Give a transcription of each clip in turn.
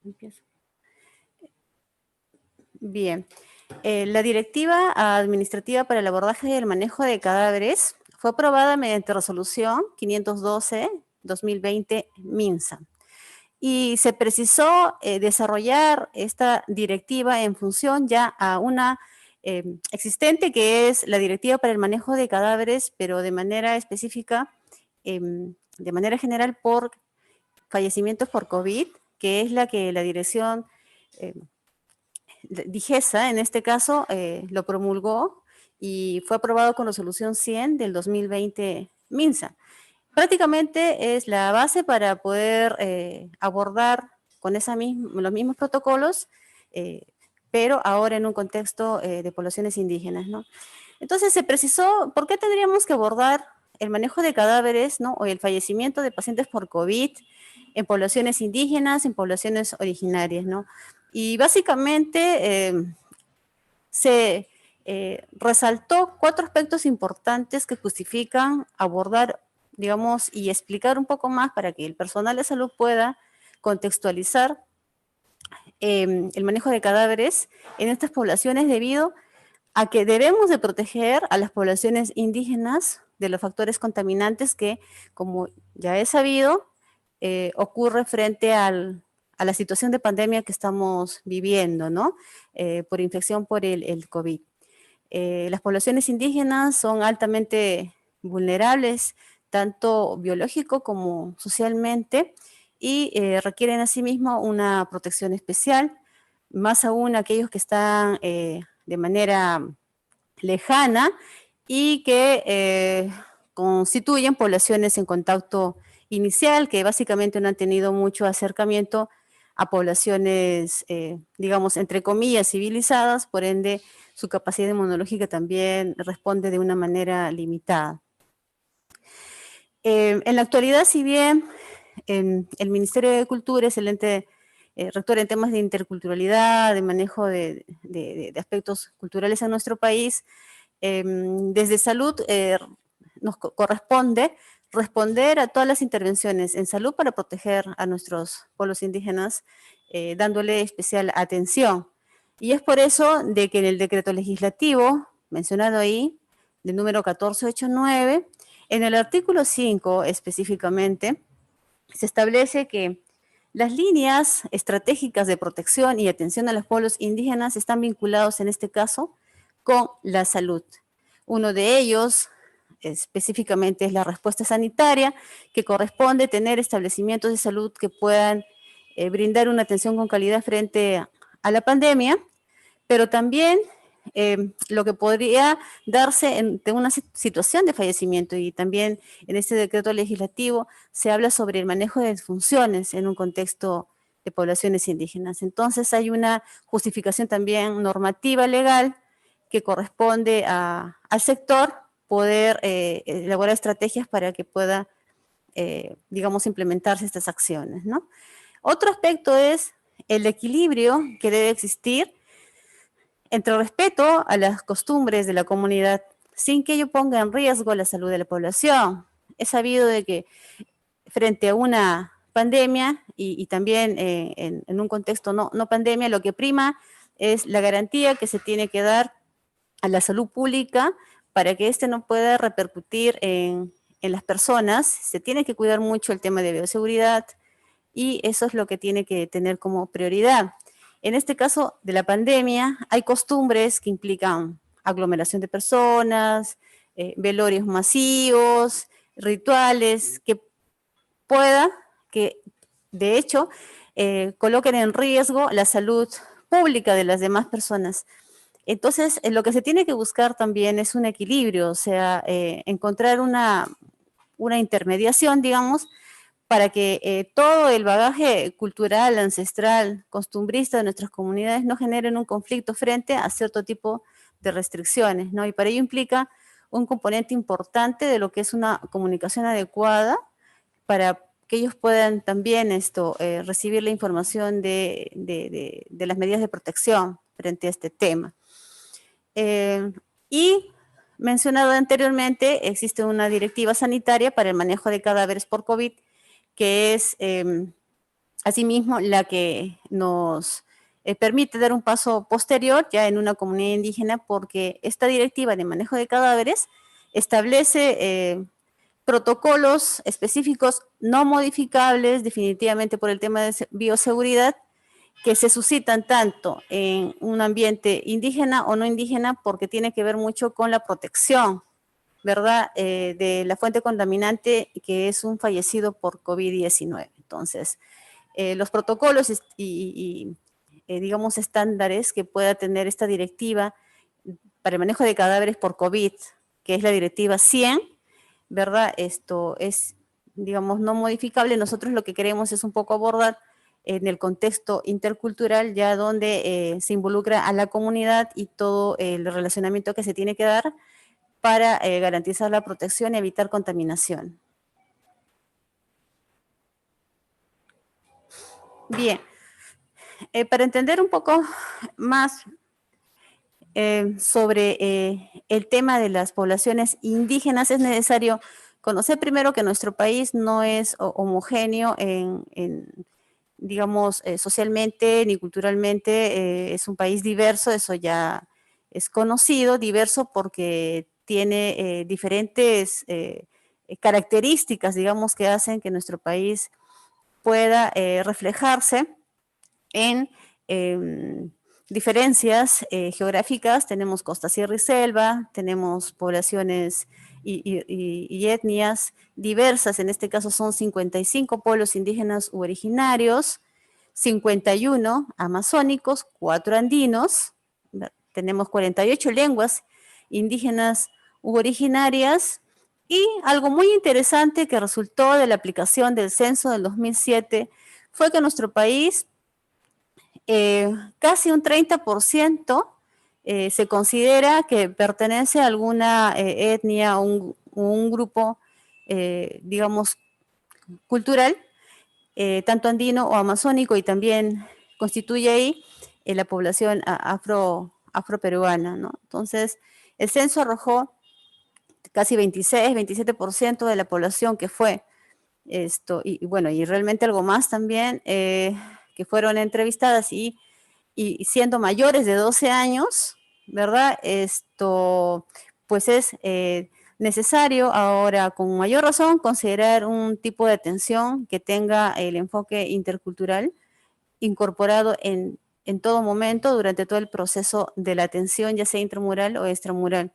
Empiezo. Bien. La Directiva Administrativa para el Abordaje y el Manejo de Cadáveres fue aprobada mediante resolución 512-2020 MINSA. Y se precisó desarrollar esta directiva en función ya a una existente, que es la Directiva para el Manejo de Cadáveres, pero de manera específica, de manera general, por fallecimientos por COVID, que es la que la dirección DIGESA, en este caso, lo promulgó y fue aprobado con resolución 100 del 2020 MINSA. Prácticamente es la base para poder abordar con los mismos protocolos, pero ahora en un contexto de poblaciones indígenas, ¿no? Entonces se precisó por qué tendríamos que abordar el manejo de cadáveres, ¿no? O el fallecimiento de pacientes por COVID en poblaciones indígenas, en poblaciones originarias, ¿no? Y básicamente se resaltó 4 aspectos importantes que justifican abordar, digamos, y explicar un poco más para que el personal de salud pueda contextualizar el manejo de cadáveres en estas poblaciones, debido a que debemos de proteger a las poblaciones indígenas de los factores contaminantes que, como ya es sabido, ocurre frente a la situación de pandemia que estamos viviendo, ¿no? Por infección por el COVID. Las poblaciones indígenas son altamente vulnerables, tanto biológico como socialmente, y requieren asimismo una protección especial, más aún aquellos que están de manera lejana y que constituyen poblaciones en contacto inicial, que básicamente no han tenido mucho acercamiento a poblaciones, digamos, entre comillas, civilizadas, por ende su capacidad inmunológica también responde de una manera limitada. En la actualidad, si bien el Ministerio de Cultura es el ente rector en temas de interculturalidad, de manejo de aspectos culturales en nuestro país, desde salud nos corresponde responder a todas las intervenciones en salud para proteger a nuestros pueblos indígenas, dándole especial atención. Y es por eso de que en el decreto legislativo mencionado ahí, del número 1489, en el artículo 5 específicamente, se establece que las líneas estratégicas de protección y atención a los pueblos indígenas están vinculados en este caso con la salud. Uno de ellos específicamente es la respuesta sanitaria, que corresponde tener establecimientos de salud que puedan brindar una atención con calidad frente a la pandemia, pero también lo que podría darse en una situación de fallecimiento, y también en este decreto legislativo se habla sobre el manejo de funciones en un contexto de poblaciones indígenas. Entonces hay una justificación también normativa legal que corresponde al sector poder elaborar estrategias para que pueda, digamos, implementarse estas acciones, ¿no? Otro aspecto es el equilibrio que debe existir entre respeto a las costumbres de la comunidad, sin que ello ponga en riesgo la salud de la población. Es sabido de que frente a una pandemia y también en un contexto no pandemia, lo que prima es la garantía que se tiene que dar a la salud pública para que éste no pueda repercutir en las personas. Se tiene que cuidar mucho el tema de bioseguridad y eso es lo que tiene que tener como prioridad. En este caso de la pandemia, hay costumbres que implican aglomeración de personas, velorios masivos, rituales que pueda, que de hecho coloquen en riesgo la salud pública de las demás personas. Entonces, lo que se tiene que buscar también es un equilibrio, o sea, encontrar una intermediación, digamos, para que todo el bagaje cultural, ancestral, costumbrista de nuestras comunidades no generen un conflicto frente a cierto tipo de restricciones, ¿no? Y para ello implica un componente importante de lo que es una comunicación adecuada para que ellos puedan también recibir la información de las medidas de protección frente a este tema. Y mencionado anteriormente, existe una directiva sanitaria para el manejo de cadáveres por COVID, que es asimismo la que nos permite dar un paso posterior ya en una comunidad indígena, porque esta directiva de manejo de cadáveres establece protocolos específicos no modificables definitivamente por el tema de bioseguridad, que se suscitan tanto en un ambiente indígena o no indígena, porque tiene que ver mucho con la protección, ¿verdad?, de la fuente contaminante, que es un fallecido por COVID-19. Entonces, los protocolos digamos, estándares que pueda tener esta directiva para el manejo de cadáveres por COVID, que es la directiva 100, ¿verdad? Esto es, digamos, no modificable. Nosotros lo que queremos es un poco abordar en el contexto intercultural, ya donde se involucra a la comunidad y todo el relacionamiento que se tiene que dar para garantizar la protección y evitar contaminación. Bien, para entender un poco más sobre el tema de las poblaciones indígenas, es necesario conocer primero que nuestro país no es homogéneo digamos, socialmente ni culturalmente. Es un país diverso, eso ya es conocido, diverso porque tiene diferentes características, digamos, que hacen que nuestro país pueda reflejarse en diferencias geográficas. Tenemos costa, sierra y selva, tenemos poblaciones y etnias diversas. En este caso son 55 pueblos indígenas u originarios, 51 amazónicos, 4 andinos, tenemos 48 lenguas indígenas u originarias, y algo muy interesante que resultó de la aplicación del censo del 2007 fue que nuestro país, casi un 30% se considera que pertenece a alguna etnia o un grupo, digamos, cultural, tanto andino o amazónico, y también constituye ahí la población afroperuana, ¿no? Entonces, el censo arrojó casi 26, 27% de la población que fue esto, y bueno, y realmente algo más también, que fueron entrevistadas y siendo mayores de 12 años, ¿verdad? Esto, pues es necesario ahora, con mayor razón, considerar un tipo de atención que tenga el enfoque intercultural incorporado en todo momento, durante todo el proceso de la atención, ya sea intramural o extramural.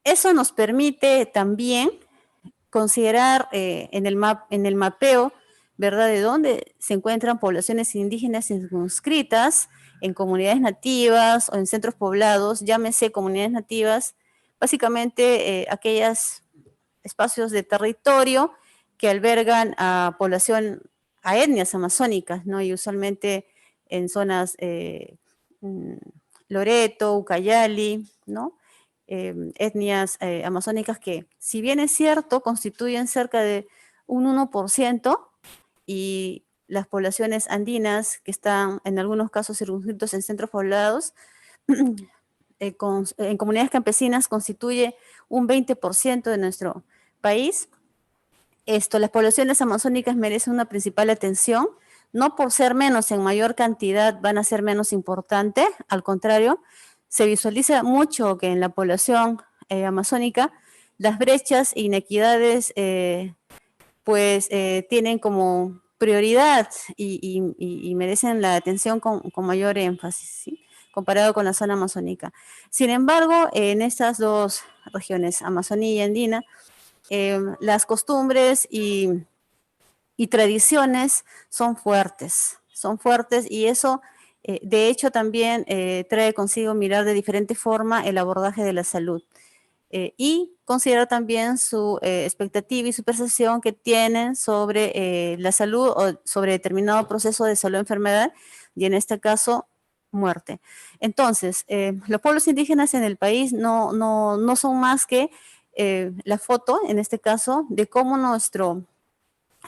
Eso nos permite también considerar en el mapeo, ¿verdad?, de dónde se encuentran poblaciones indígenas circunscritas en comunidades nativas o en centros poblados, llámese comunidades nativas, básicamente aquellos espacios de territorio que albergan a población, a etnias amazónicas, ¿no? Y usualmente en zonas Loreto, Ucayali, ¿no? Etnias amazónicas que, si bien es cierto, constituyen cerca de un 1%, y las poblaciones andinas que están en algunos casos circunscritos en centros poblados, en comunidades campesinas constituye un 20% de nuestro país. Las poblaciones amazónicas merecen una principal atención, no por ser menos en mayor cantidad van a ser menos importantes, al contrario, se visualiza mucho que en la población amazónica las brechas e inequidades tienen como prioridad y merecen la atención con mayor énfasis, ¿sí?, comparado con la zona amazónica. Sin embargo, en estas dos regiones, Amazonía y Andina, las costumbres y tradiciones son fuertes, y eso, de hecho, también trae consigo mirar de diferente forma el abordaje de la salud, y considerar también su expectativa y su percepción que tienen sobre la salud o sobre determinado proceso de salud o enfermedad, y en este caso, muerte. Entonces, los pueblos indígenas en el país no son más que la foto, en este caso, de cómo nuestro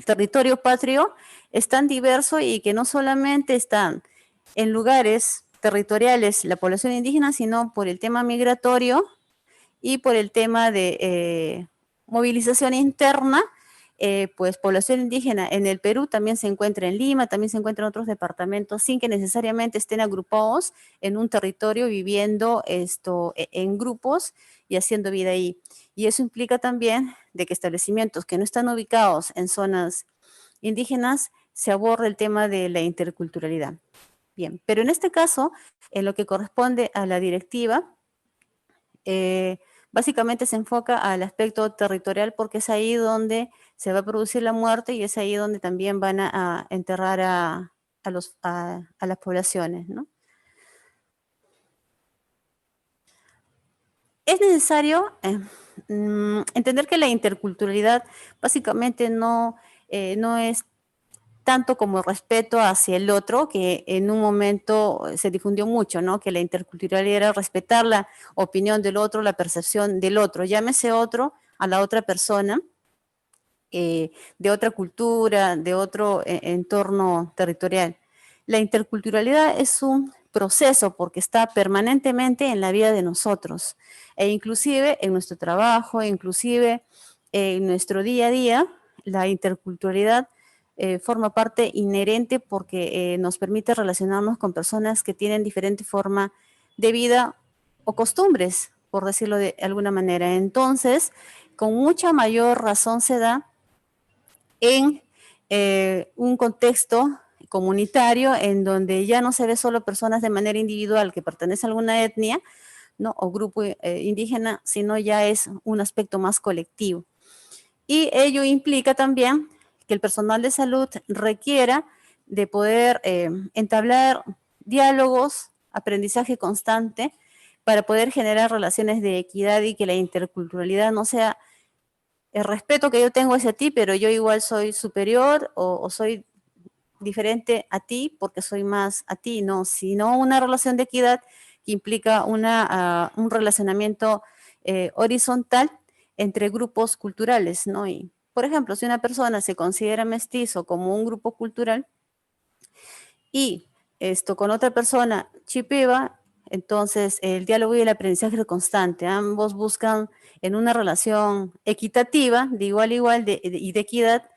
territorio patrio es tan diverso, y que no solamente están en lugares territoriales la población indígena, sino por el tema migratorio y por el tema de movilización interna, pues población indígena en el Perú también se encuentra en Lima, también se encuentra en otros departamentos, sin que necesariamente estén agrupados en un territorio viviendo en grupos y haciendo vida ahí. Y eso implica también de que establecimientos que no están ubicados en zonas indígenas se aborda el tema de la interculturalidad. Bien, pero en este caso, en lo que corresponde a la directiva, básicamente se enfoca al aspecto territorial porque es ahí donde se va a producir la muerte y es ahí donde también van a enterrar a las poblaciones, ¿no? Es necesario entender que la interculturalidad básicamente no es tanto como respeto hacia el otro, que en un momento se difundió mucho, ¿no? Que la interculturalidad era respetar la opinión del otro, la percepción del otro, llámese otro a la otra persona, de otra cultura, de otro entorno territorial. La interculturalidad es un proceso porque está permanentemente en la vida de nosotros e inclusive en nuestro trabajo, inclusive en nuestro día a día, la interculturalidad forma parte inherente porque nos permite relacionarnos con personas que tienen diferente forma de vida o costumbres, por decirlo de alguna manera. Entonces, con mucha mayor razón se da en un contexto comunitario en donde ya no se ve solo personas de manera individual que pertenecen a alguna etnia, ¿no? O grupo indígena, sino ya es un aspecto más colectivo. Y ello implica también que el personal de salud requiera de poder entablar diálogos, aprendizaje constante, para poder generar relaciones de equidad y que la interculturalidad no sea el respeto que yo tengo hacia ti, pero yo igual soy superior o soy diferente a ti porque soy más a ti, no, sino una relación de equidad que implica un relacionamiento horizontal entre grupos culturales, ¿no? Y, por ejemplo, si una persona se considera mestizo como un grupo cultural y esto con otra persona chipeva, entonces el diálogo y el aprendizaje es constante. Ambos buscan en una relación equitativa, de igual a igual y de equidad,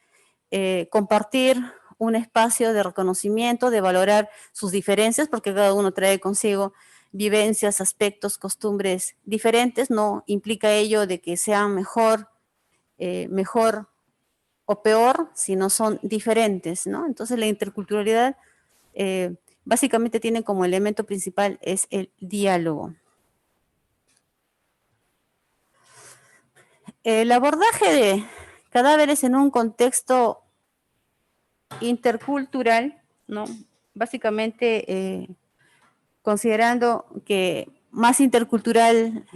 compartir un espacio de reconocimiento, de valorar sus diferencias, porque cada uno trae consigo vivencias, aspectos, costumbres diferentes, no implica ello de que sean mejor o peor, sino son diferentes, ¿no? Entonces la interculturalidad básicamente tiene como elemento principal es el diálogo. El abordaje de cadáveres en un contexto intercultural, ¿no? Básicamente considerando que más intercultural,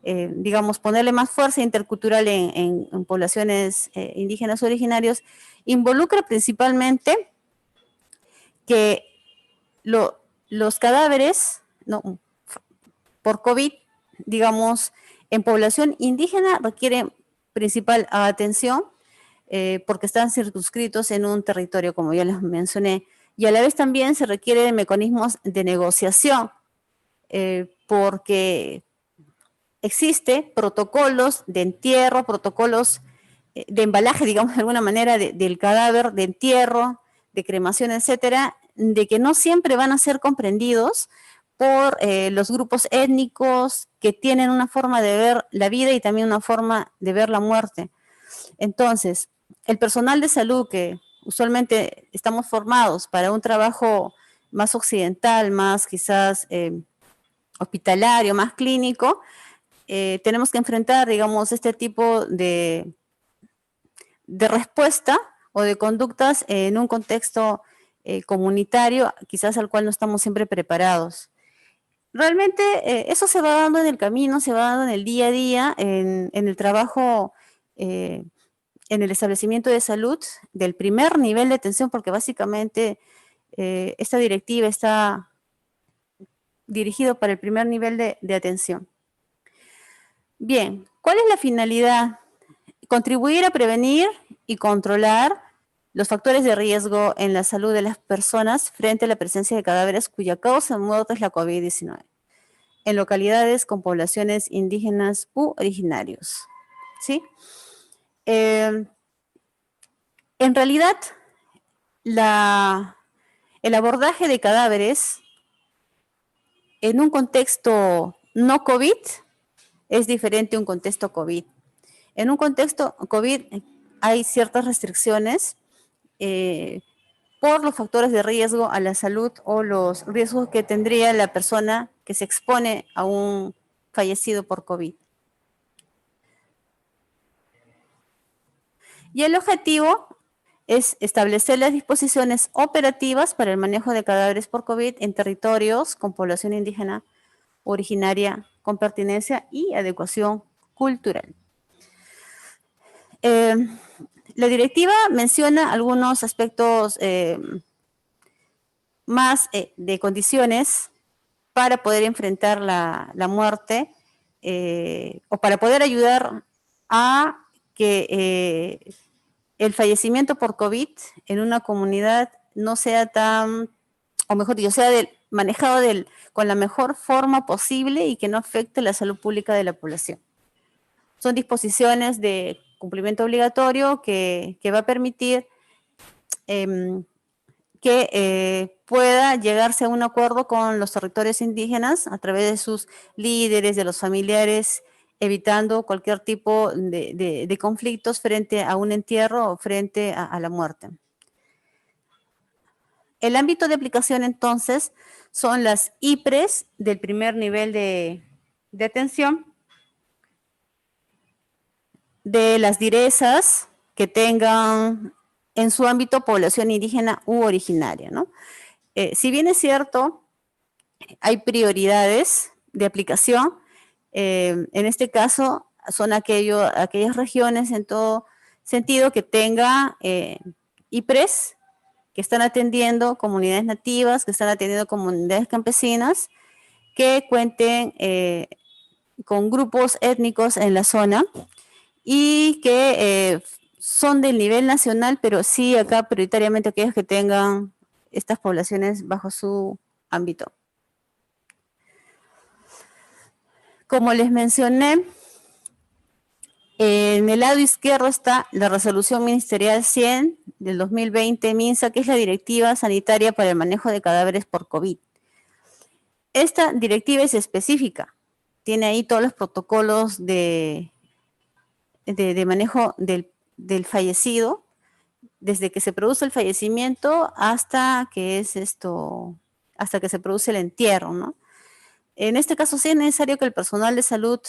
digamos, ponerle más fuerza intercultural en poblaciones indígenas originarios, involucra principalmente que los cadáveres, ¿no? Por COVID, digamos, en población indígena requieren principal atención porque están circunscritos en un territorio, como ya les mencioné, y a la vez también se requieren mecanismos de negociación, porque existe protocolos de entierro, protocolos de embalaje, digamos de alguna manera, del cadáver, de entierro, de cremación, etcétera, de que no siempre van a ser comprendidos por los grupos étnicos que tienen una forma de ver la vida y también una forma de ver la muerte. Entonces, el personal de salud que usualmente estamos formados para un trabajo más occidental, más quizás hospitalario, más clínico, tenemos que enfrentar, digamos, este tipo de respuesta o de conductas en un contexto comunitario, quizás al cual no estamos siempre preparados. Realmente eso se va dando en el camino, se va dando en el día a día, en el trabajo, en el establecimiento de salud del primer nivel de atención, porque básicamente esta directiva está dirigido para el primer nivel de atención. Bien, ¿cuál es la finalidad? Contribuir a prevenir y controlar los factores de riesgo en la salud de las personas frente a la presencia de cadáveres cuya causa de muerte es la COVID-19 en localidades con poblaciones indígenas u originarios. ¿Sí? En realidad, el abordaje de cadáveres en un contexto no COVID es diferente a un contexto COVID. En un contexto COVID hay ciertas restricciones por los factores de riesgo a la salud o los riesgos que tendría la persona que se expone a un fallecido por COVID. Y el objetivo es establecer las disposiciones operativas para el manejo de cadáveres por COVID en territorios con población indígena originaria con pertinencia y adecuación cultural. La directiva menciona algunos aspectos más de condiciones para poder enfrentar la muerte o para poder ayudar a que el fallecimiento por COVID en una comunidad no sea tan, o mejor dicho, sea manejado con la mejor forma posible y que no afecte la salud pública de la población. Son disposiciones de cumplimiento obligatorio que va a permitir que pueda llegarse a un acuerdo con los territorios indígenas a través de sus líderes, de los familiares, evitando cualquier tipo de conflictos frente a un entierro o frente a la muerte. El ámbito de aplicación, entonces, son las IPRES del primer nivel de atención, de las direzas que tengan en su ámbito población indígena u originaria, ¿no? Si bien es cierto, hay prioridades de aplicación, en este caso son aquellas regiones en todo sentido que tenga IPRES, que están atendiendo comunidades nativas, que están atendiendo comunidades campesinas, que cuenten con grupos étnicos en la zona y que son del nivel nacional, pero sí acá prioritariamente aquellos que tengan estas poblaciones bajo su ámbito. Como les mencioné, en el lado izquierdo está la resolución ministerial 100 del 2020 MINSA, que es la Directiva Sanitaria para el Manejo de Cadáveres por COVID. Esta directiva es específica, tiene ahí todos los protocolos de manejo del fallecido, desde que se produce el fallecimiento hasta que se produce el entierro, ¿no? En este caso sí es necesario que el personal de salud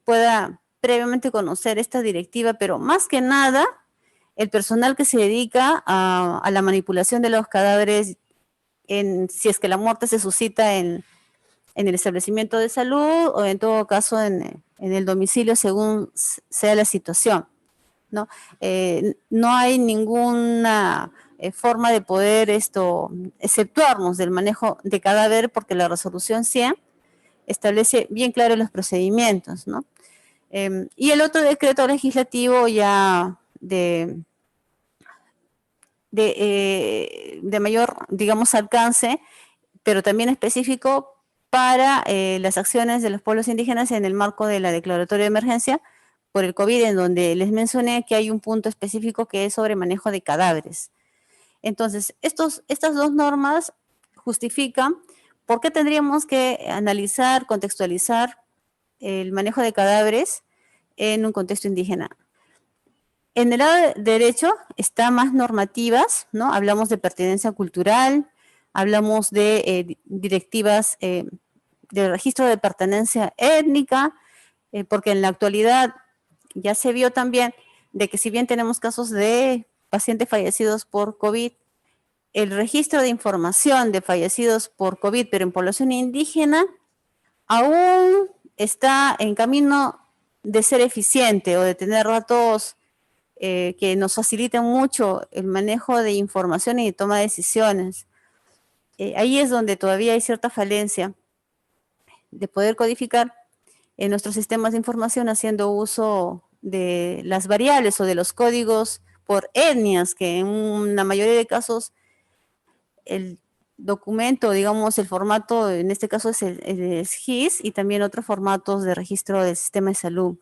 pueda previamente conocer esta directiva, pero más que nada, el personal que se dedica a la manipulación de los cadáveres, si es que la muerte se suscita en el establecimiento de salud o en todo caso en el domicilio según sea la situación, ¿no? No hay ninguna forma de poder exceptuarnos del manejo de cadáver porque la resolución 100 establece bien claro los procedimientos, ¿no? Y el otro decreto legislativo ya de mayor, digamos, alcance, pero también específico para las acciones de los pueblos indígenas en el marco de la declaratoria de emergencia por el COVID, en donde les mencioné que hay un punto específico que es sobre manejo de cadáveres. Entonces, estas dos normas justifican por qué tendríamos que analizar, contextualizar el manejo de cadáveres en un contexto indígena. En el lado derecho está más normativas, ¿no? Hablamos de pertenencia cultural, hablamos de directivas de registro de pertenencia étnica, porque en la actualidad ya se vio también de que si bien tenemos casos de pacientes fallecidos por COVID, el registro de información de fallecidos por COVID, pero en población indígena, aún está en camino de ser eficiente o de tener datos que nos faciliten mucho el manejo de información y de toma de decisiones. Ahí es donde todavía hay cierta falencia de poder codificar en nuestros sistemas de información haciendo uso de las variables o de los códigos por etnias, que en la mayoría de casos el documento, digamos, el formato, en este caso es el SGIS y también otros formatos de registro del sistema de salud.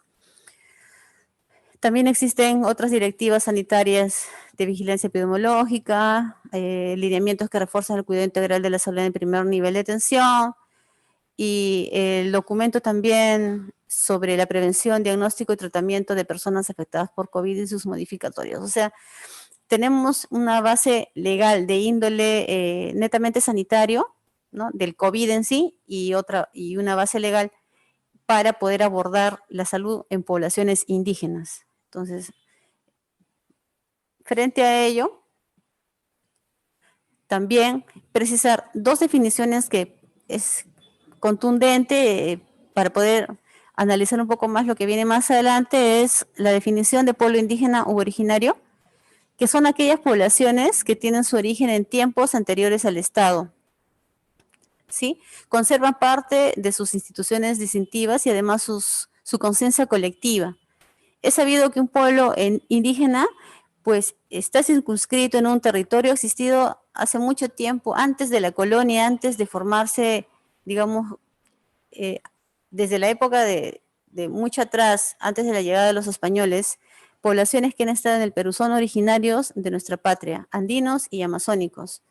También existen otras directivas sanitarias de vigilancia epidemiológica, lineamientos que refuerzan el cuidado integral de la salud en el primer nivel de atención, y el documento también sobre la prevención, diagnóstico y tratamiento de personas afectadas por COVID y sus modificatorios. O sea, tenemos una base legal de índole netamente sanitario, ¿no?, del COVID en sí, y una base legal para poder abordar la salud en poblaciones indígenas. Entonces, frente a ello, también precisar dos definiciones que es contundente para poder analizar un poco más lo que viene más adelante, es la definición de pueblo indígena u originario, que son aquellas poblaciones que tienen su origen en tiempos anteriores al Estado, ¿sí? Conservan parte de sus instituciones distintivas y además su conciencia colectiva. Es sabido que un pueblo indígena pues está circunscrito en un territorio existido hace mucho tiempo, antes de la colonia, antes de formarse, digamos, desde la época de mucho atrás, antes de la llegada de los españoles. Poblaciones que han estado en el Perú son originarios de nuestra patria, andinos y amazónicos.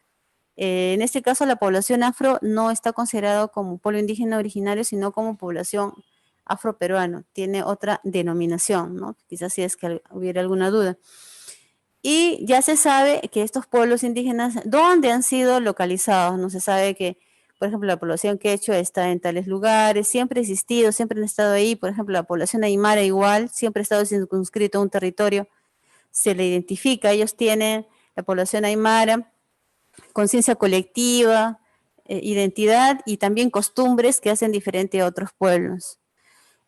En este caso, la población afro no está considerada como pueblo indígena originario, sino como población afroperuano. Tiene otra denominación, ¿no? Quizás si es que hubiera alguna duda. Y ya se sabe que estos pueblos indígenas, ¿dónde han sido localizados? No se sabe que, por ejemplo, la población quechua está en tales lugares, siempre ha existido, siempre han estado ahí. Por ejemplo, la población aymara igual, siempre ha estado circunscrito a un territorio, se le identifica, ellos tienen, la población aymara, conciencia colectiva, identidad y también costumbres que hacen diferente a otros pueblos.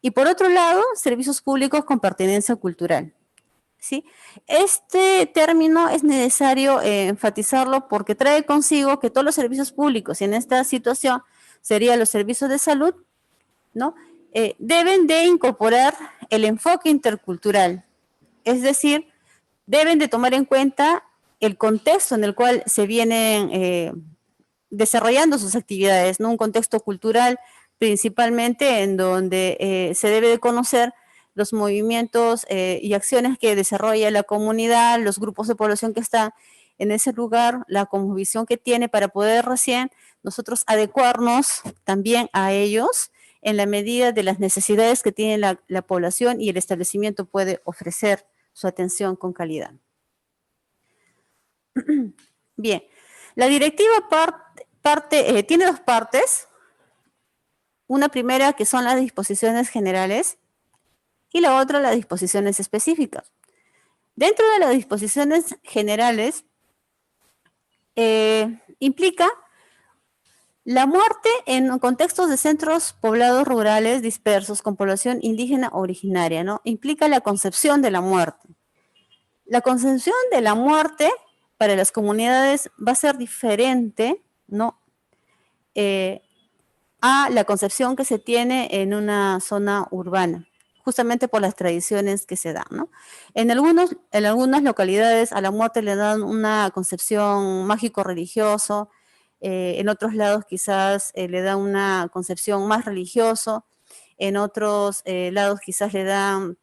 Y por otro lado, servicios públicos con pertenencia cultural, ¿sí? Este término es necesario enfatizarlo porque trae consigo que todos los servicios públicos, y en esta situación serían los servicios de salud, ¿no? Deben de incorporar el enfoque intercultural, es decir, deben de tomar en cuenta el contexto en el cual se vienen desarrollando sus actividades, ¿no? Un contexto cultural principalmente en donde se debe de conocer los movimientos y acciones que desarrolla la comunidad, los grupos de población que están en ese lugar, la cosmovisión que tiene para poder recién nosotros adecuarnos también a ellos en la medida de las necesidades que tiene la población y el establecimiento puede ofrecer su atención con calidad. Bien, la directiva tiene dos partes. Una primera que son las disposiciones generales y la otra las disposiciones específicas. Dentro de las disposiciones generales implica la muerte en contextos de centros poblados rurales dispersos con población indígena originaria, ¿no? Implica la concepción de la muerte. La concepción de la muerte para las comunidades va a ser diferente, ¿no? A la concepción que se tiene en una zona urbana, justamente por las tradiciones que se dan, ¿no? En algunas localidades a la muerte le dan una concepción mágico-religioso, en otros lados quizás le dan una concepción más religioso, en otros lados quizás le dan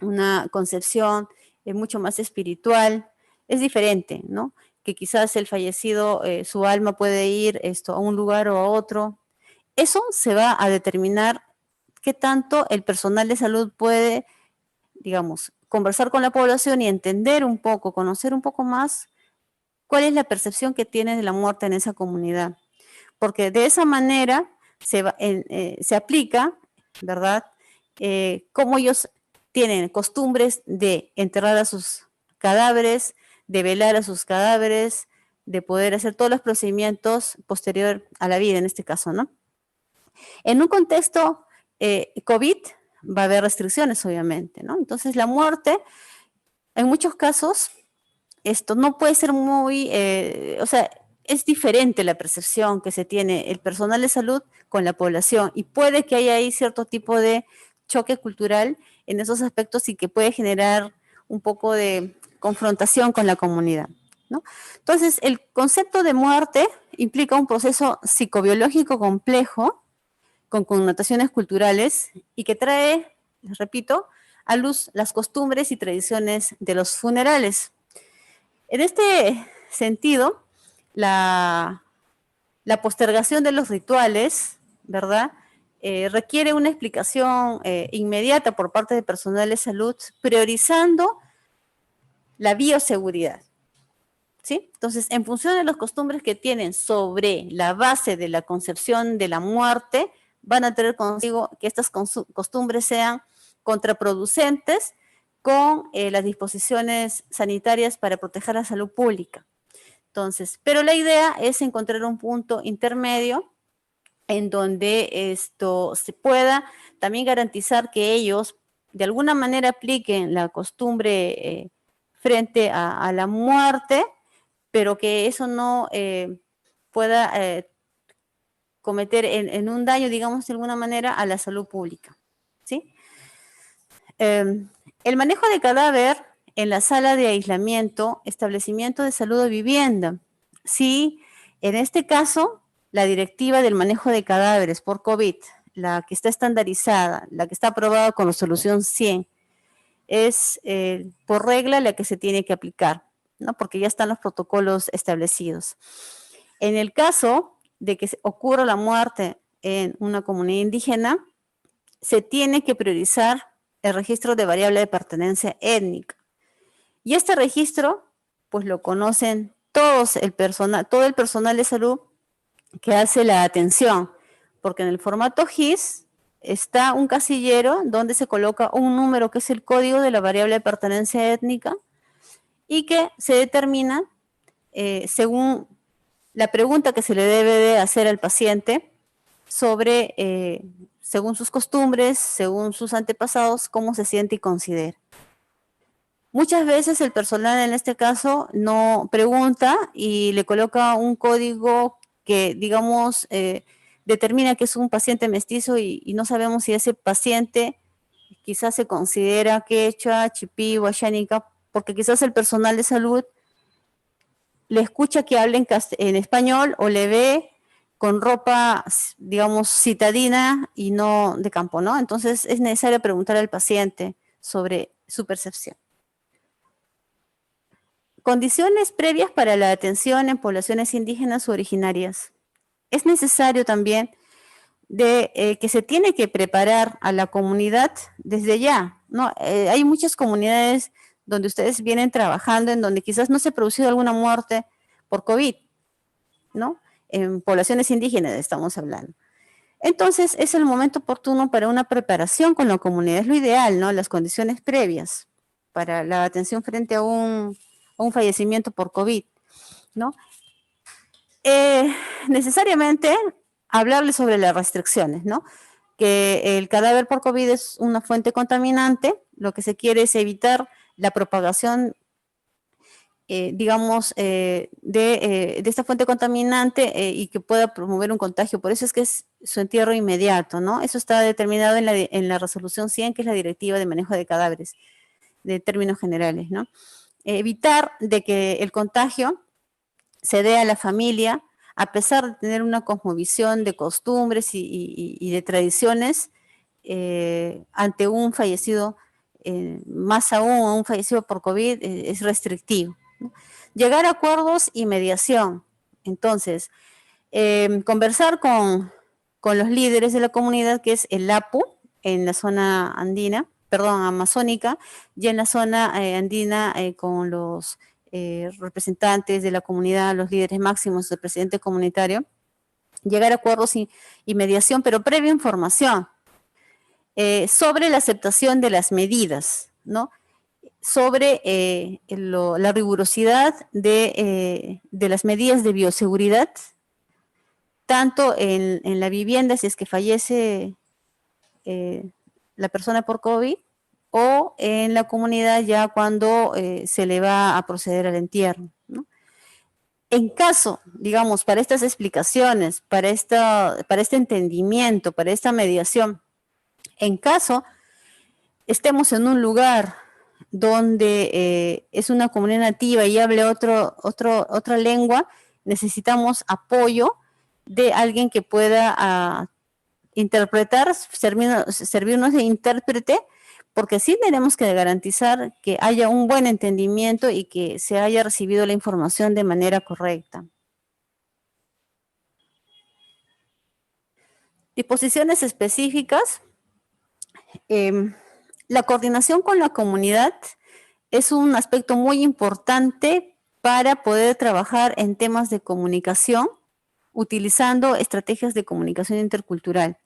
una concepción mucho más espiritual. Es diferente, ¿no? Que quizás el fallecido, su alma puede ir a un lugar o a otro. Eso se va a determinar qué tanto el personal de salud puede, digamos, conversar con la población y entender un poco, conocer un poco más cuál es la percepción que tiene de la muerte en esa comunidad. Porque de esa manera se aplica, ¿verdad? Cómo ellos tienen costumbres de enterrar a sus cadáveres, de velar a sus cadáveres, de poder hacer todos los procedimientos posterior a la vida, en este caso, ¿no? En un contexto COVID va a haber restricciones, obviamente, ¿no? Entonces, la muerte, en muchos casos, esto no puede ser muy, o sea, es diferente la percepción que se tiene el personal de salud con la población y puede que haya ahí cierto tipo de choque cultural en esos aspectos y que puede generar un poco de confrontación con la comunidad, ¿no? Entonces, el concepto de muerte implica un proceso psicobiológico complejo con connotaciones culturales y que trae, les repito, a luz las costumbres y tradiciones de los funerales. En este sentido, la postergación de los rituales, ¿verdad? Requiere una explicación inmediata por parte del personal de salud, priorizando la bioseguridad. ¿Sí? Entonces, en función de las costumbres que tienen sobre la base de la concepción de la muerte, van a tener consigo que estas costumbres sean contraproducentes con las disposiciones sanitarias para proteger la salud pública. Entonces, pero la idea es encontrar un punto intermedio en donde esto se pueda también garantizar que ellos de alguna manera apliquen la costumbre frente a la muerte, pero que eso no pueda cometer en un daño, digamos de alguna manera, a la salud pública, ¿sí? El manejo de cadáver en la sala de aislamiento, establecimiento de salud o vivienda. Sí, en este caso, la directiva del manejo de cadáveres por COVID, la que está estandarizada, la que está aprobada con resolución 100, es por regla la que se tiene que aplicar, ¿no? Porque ya están los protocolos establecidos. En el caso de que ocurra la muerte en una comunidad indígena, se tiene que priorizar el registro de variable de pertenencia étnica. Y este registro, pues lo conocen todo el personal de salud que hace la atención, porque en el formato GIS está un casillero donde se coloca un número que es el código de la variable de pertenencia étnica y que se determina según la pregunta que se le debe de hacer al paciente sobre, según sus costumbres, según sus antepasados, cómo se siente y considera. Muchas veces el personal en este caso no pregunta y le coloca un código que, digamos, determina que es un paciente mestizo y no sabemos si ese paciente quizás se considera quechua, chipí o ayánica, porque quizás el personal de salud le escucha que hable en español o le ve con ropa, digamos, citadina y no de campo, ¿no? Entonces es necesario preguntar al paciente sobre su percepción. Condiciones previas para la atención en poblaciones indígenas o originarias. Es necesario también que se tiene que preparar a la comunidad desde ya, ¿no? Hay muchas comunidades donde ustedes vienen trabajando, en donde quizás no se ha producido alguna muerte por COVID, ¿no? En poblaciones indígenas estamos hablando. Entonces, es el momento oportuno para una preparación con la comunidad, es lo ideal, ¿no? Las condiciones previas para la atención frente a un fallecimiento por COVID, ¿no? Necesariamente hablarles sobre las restricciones, ¿no? Que el cadáver por COVID es una fuente contaminante, lo que se quiere es evitar la propagación, digamos, de esta fuente contaminante y que pueda promover un contagio. Por eso es que es su entierro inmediato, ¿no? Eso está determinado en la resolución 100, que es la directiva de manejo de cadáveres, de términos generales, ¿no? Evitar de que el contagio se dé a la familia, a pesar de tener una cosmovisión de costumbres y de tradiciones, ante un fallecido, más aún a un fallecido por COVID, es restrictivo, ¿no? Llegar a acuerdos y mediación. Entonces, conversar con los líderes de la comunidad, que es el APU, en la zona andina, perdón, amazónica, y en la zona andina con los representantes de la comunidad, los líderes máximos del presidente comunitario, llegar a acuerdos y mediación, pero previa información sobre la aceptación de las medidas, ¿no? Sobre la rigurosidad de las medidas de bioseguridad, tanto en la vivienda, si es que fallece la persona por COVID, o en la comunidad ya cuando se le va a proceder al entierro, ¿no? En caso, digamos, para estas explicaciones, para este entendimiento, para esta mediación, en caso estemos en un lugar donde es una comunidad nativa y hable otra lengua, necesitamos apoyo de alguien que pueda interpretar, servirnos de intérprete, porque sí tenemos que garantizar que haya un buen entendimiento y que se haya recibido la información de manera correcta. Disposiciones específicas. La coordinación con la comunidad es un aspecto muy importante para poder trabajar en temas de comunicación utilizando estrategias de comunicación intercultural.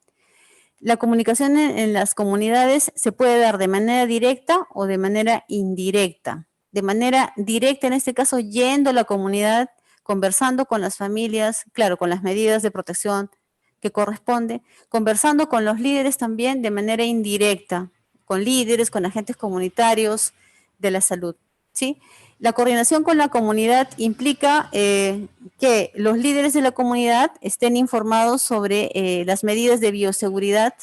La comunicación en las comunidades se puede dar de manera directa o de manera indirecta. De manera directa, en este caso, yendo a la comunidad, conversando con las familias, claro, con las medidas de protección que corresponde, conversando con los líderes también de manera indirecta, con líderes, con agentes comunitarios de la salud, ¿sí? La coordinación con la comunidad implica que los líderes de la comunidad estén informados sobre las medidas de bioseguridad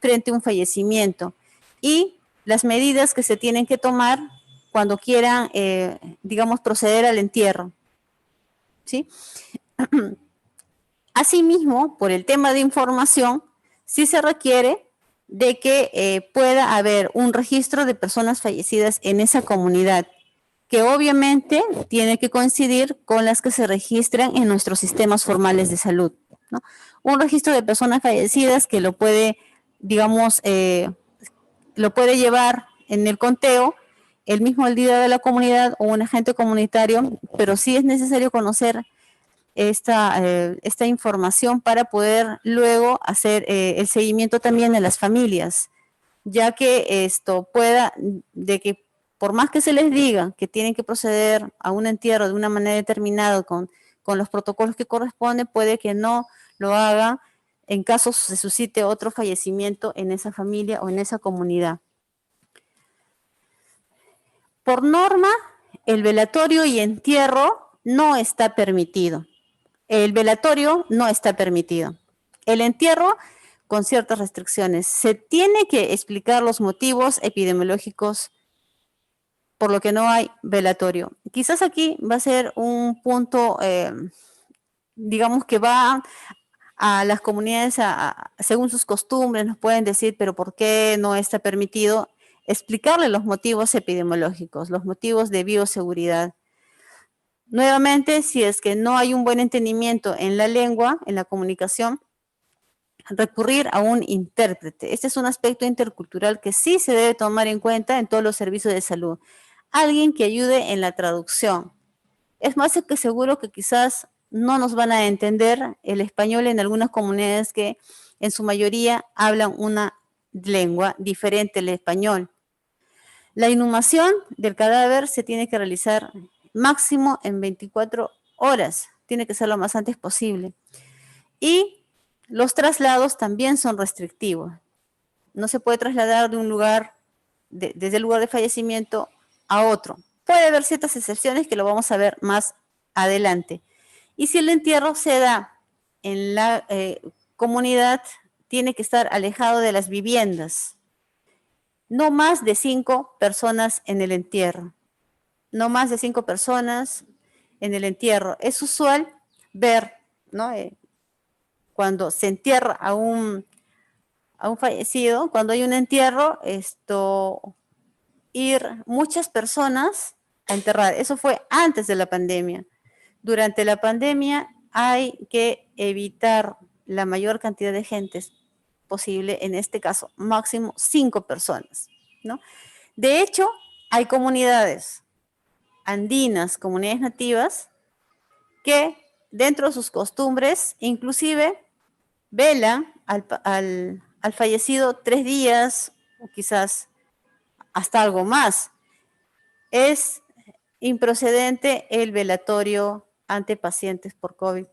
frente a un fallecimiento y las medidas que se tienen que tomar cuando quieran, digamos, proceder al entierro, ¿sí? Asimismo, por el tema de información, sí se requiere de que pueda haber un registro de personas fallecidas en esa comunidad, que obviamente tiene que coincidir con las que se registran en nuestros sistemas formales de salud, ¿no? Un registro de personas fallecidas que lo puede, digamos, lo puede llevar en el conteo el mismo líder de la comunidad o un agente comunitario, pero sí es necesario conocer esta información para poder luego hacer el seguimiento también de las familias, ya que esto pueda, de que por más que se les diga que tienen que proceder a un entierro de una manera determinada con los protocolos que corresponden, puede que no lo haga en caso se suscite otro fallecimiento en esa familia o en esa comunidad. Por norma, el velatorio y entierro no está permitido. El velatorio no está permitido. El entierro, con ciertas restricciones. Se tiene que explicar los motivos epidemiológicos por lo que no hay velatorio. Quizás aquí va a ser un punto, digamos que va a las comunidades, según sus costumbres, nos pueden decir, pero ¿por qué no está permitido? Explicarle los motivos epidemiológicos, los motivos de bioseguridad. Nuevamente, si es que no hay un buen entendimiento en la lengua, en la comunicación, recurrir a un intérprete. Este es un aspecto intercultural que sí se debe tomar en cuenta en todos los servicios de salud. Alguien que ayude en la traducción. Es más que seguro que quizás no nos van a entender el español en algunas comunidades que en su mayoría hablan una lengua diferente al español. La inhumación del cadáver se tiene que realizar máximo en 24 horas. Tiene que ser lo más antes posible. Y los traslados también son restrictivos. No se puede trasladar de un lugar, desde el lugar de fallecimiento a otro. Puede haber ciertas excepciones que lo vamos a ver más adelante. Y si el entierro se da en la comunidad, tiene que estar alejado de las viviendas. No más de 5 personas en el entierro. No más de 5 personas en el entierro. Es usual ver, ¿no? Cuando se entierra a un fallecido, cuando hay un entierro, ir muchas personas a enterrar. Eso fue antes de la pandemia. Durante la pandemia hay que evitar la mayor cantidad de gente posible, en este caso, máximo 5 personas, ¿no? De hecho, hay comunidades andinas, comunidades nativas, que dentro de sus costumbres, inclusive, velan al fallecido 3 días, o quizás hasta algo más. Es improcedente el velatorio ante pacientes por COVID,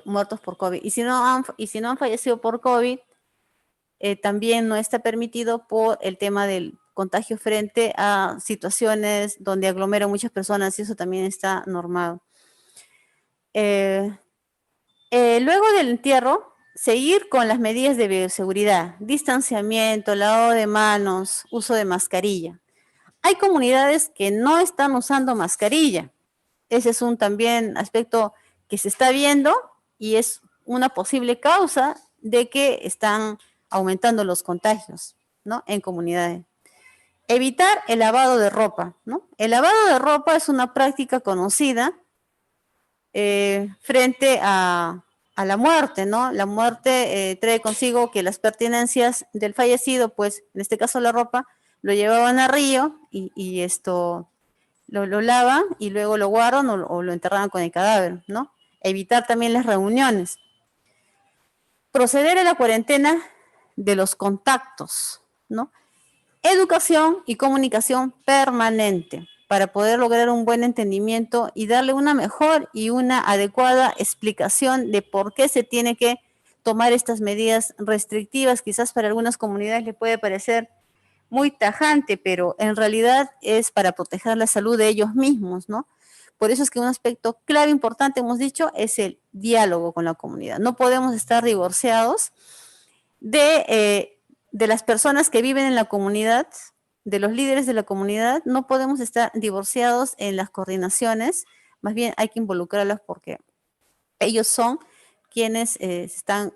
muertos por COVID. Y si no han fallecido por COVID, también no está permitido por el tema del contagio frente a situaciones donde aglomeran muchas personas, y eso también está normado. Luego del entierro, seguir con las medidas de bioseguridad, distanciamiento, lavado de manos, uso de mascarilla. Hay comunidades que no están usando mascarilla. Ese es un también aspecto que se está viendo y es una posible causa de que están aumentando los contagios. ¿no? En comunidades. Evitar el lavado de ropa, ¿no? El lavado de ropa es una práctica conocida frente a la muerte, ¿no? La muerte trae consigo que las pertenencias del fallecido, pues en este caso la ropa, lo llevaban a río y esto lo lavan y luego lo guardan o lo enterraban con el cadáver, ¿no? Evitar también las reuniones. Proceder a la cuarentena de los contactos, ¿no? Educación y comunicación permanente para poder lograr un buen entendimiento y darle una mejor y una adecuada explicación de por qué se tiene que tomar estas medidas restrictivas. Quizás para algunas comunidades le puede parecer muy tajante, pero en realidad es para proteger la salud de ellos mismos, ¿no? Por eso es que un aspecto clave importante, hemos dicho, es el diálogo con la comunidad. No podemos estar divorciados de las personas que viven en la comunidad, de los líderes de la comunidad. No podemos estar divorciados en las coordinaciones, más bien hay que involucrarlos porque ellos son quienes se están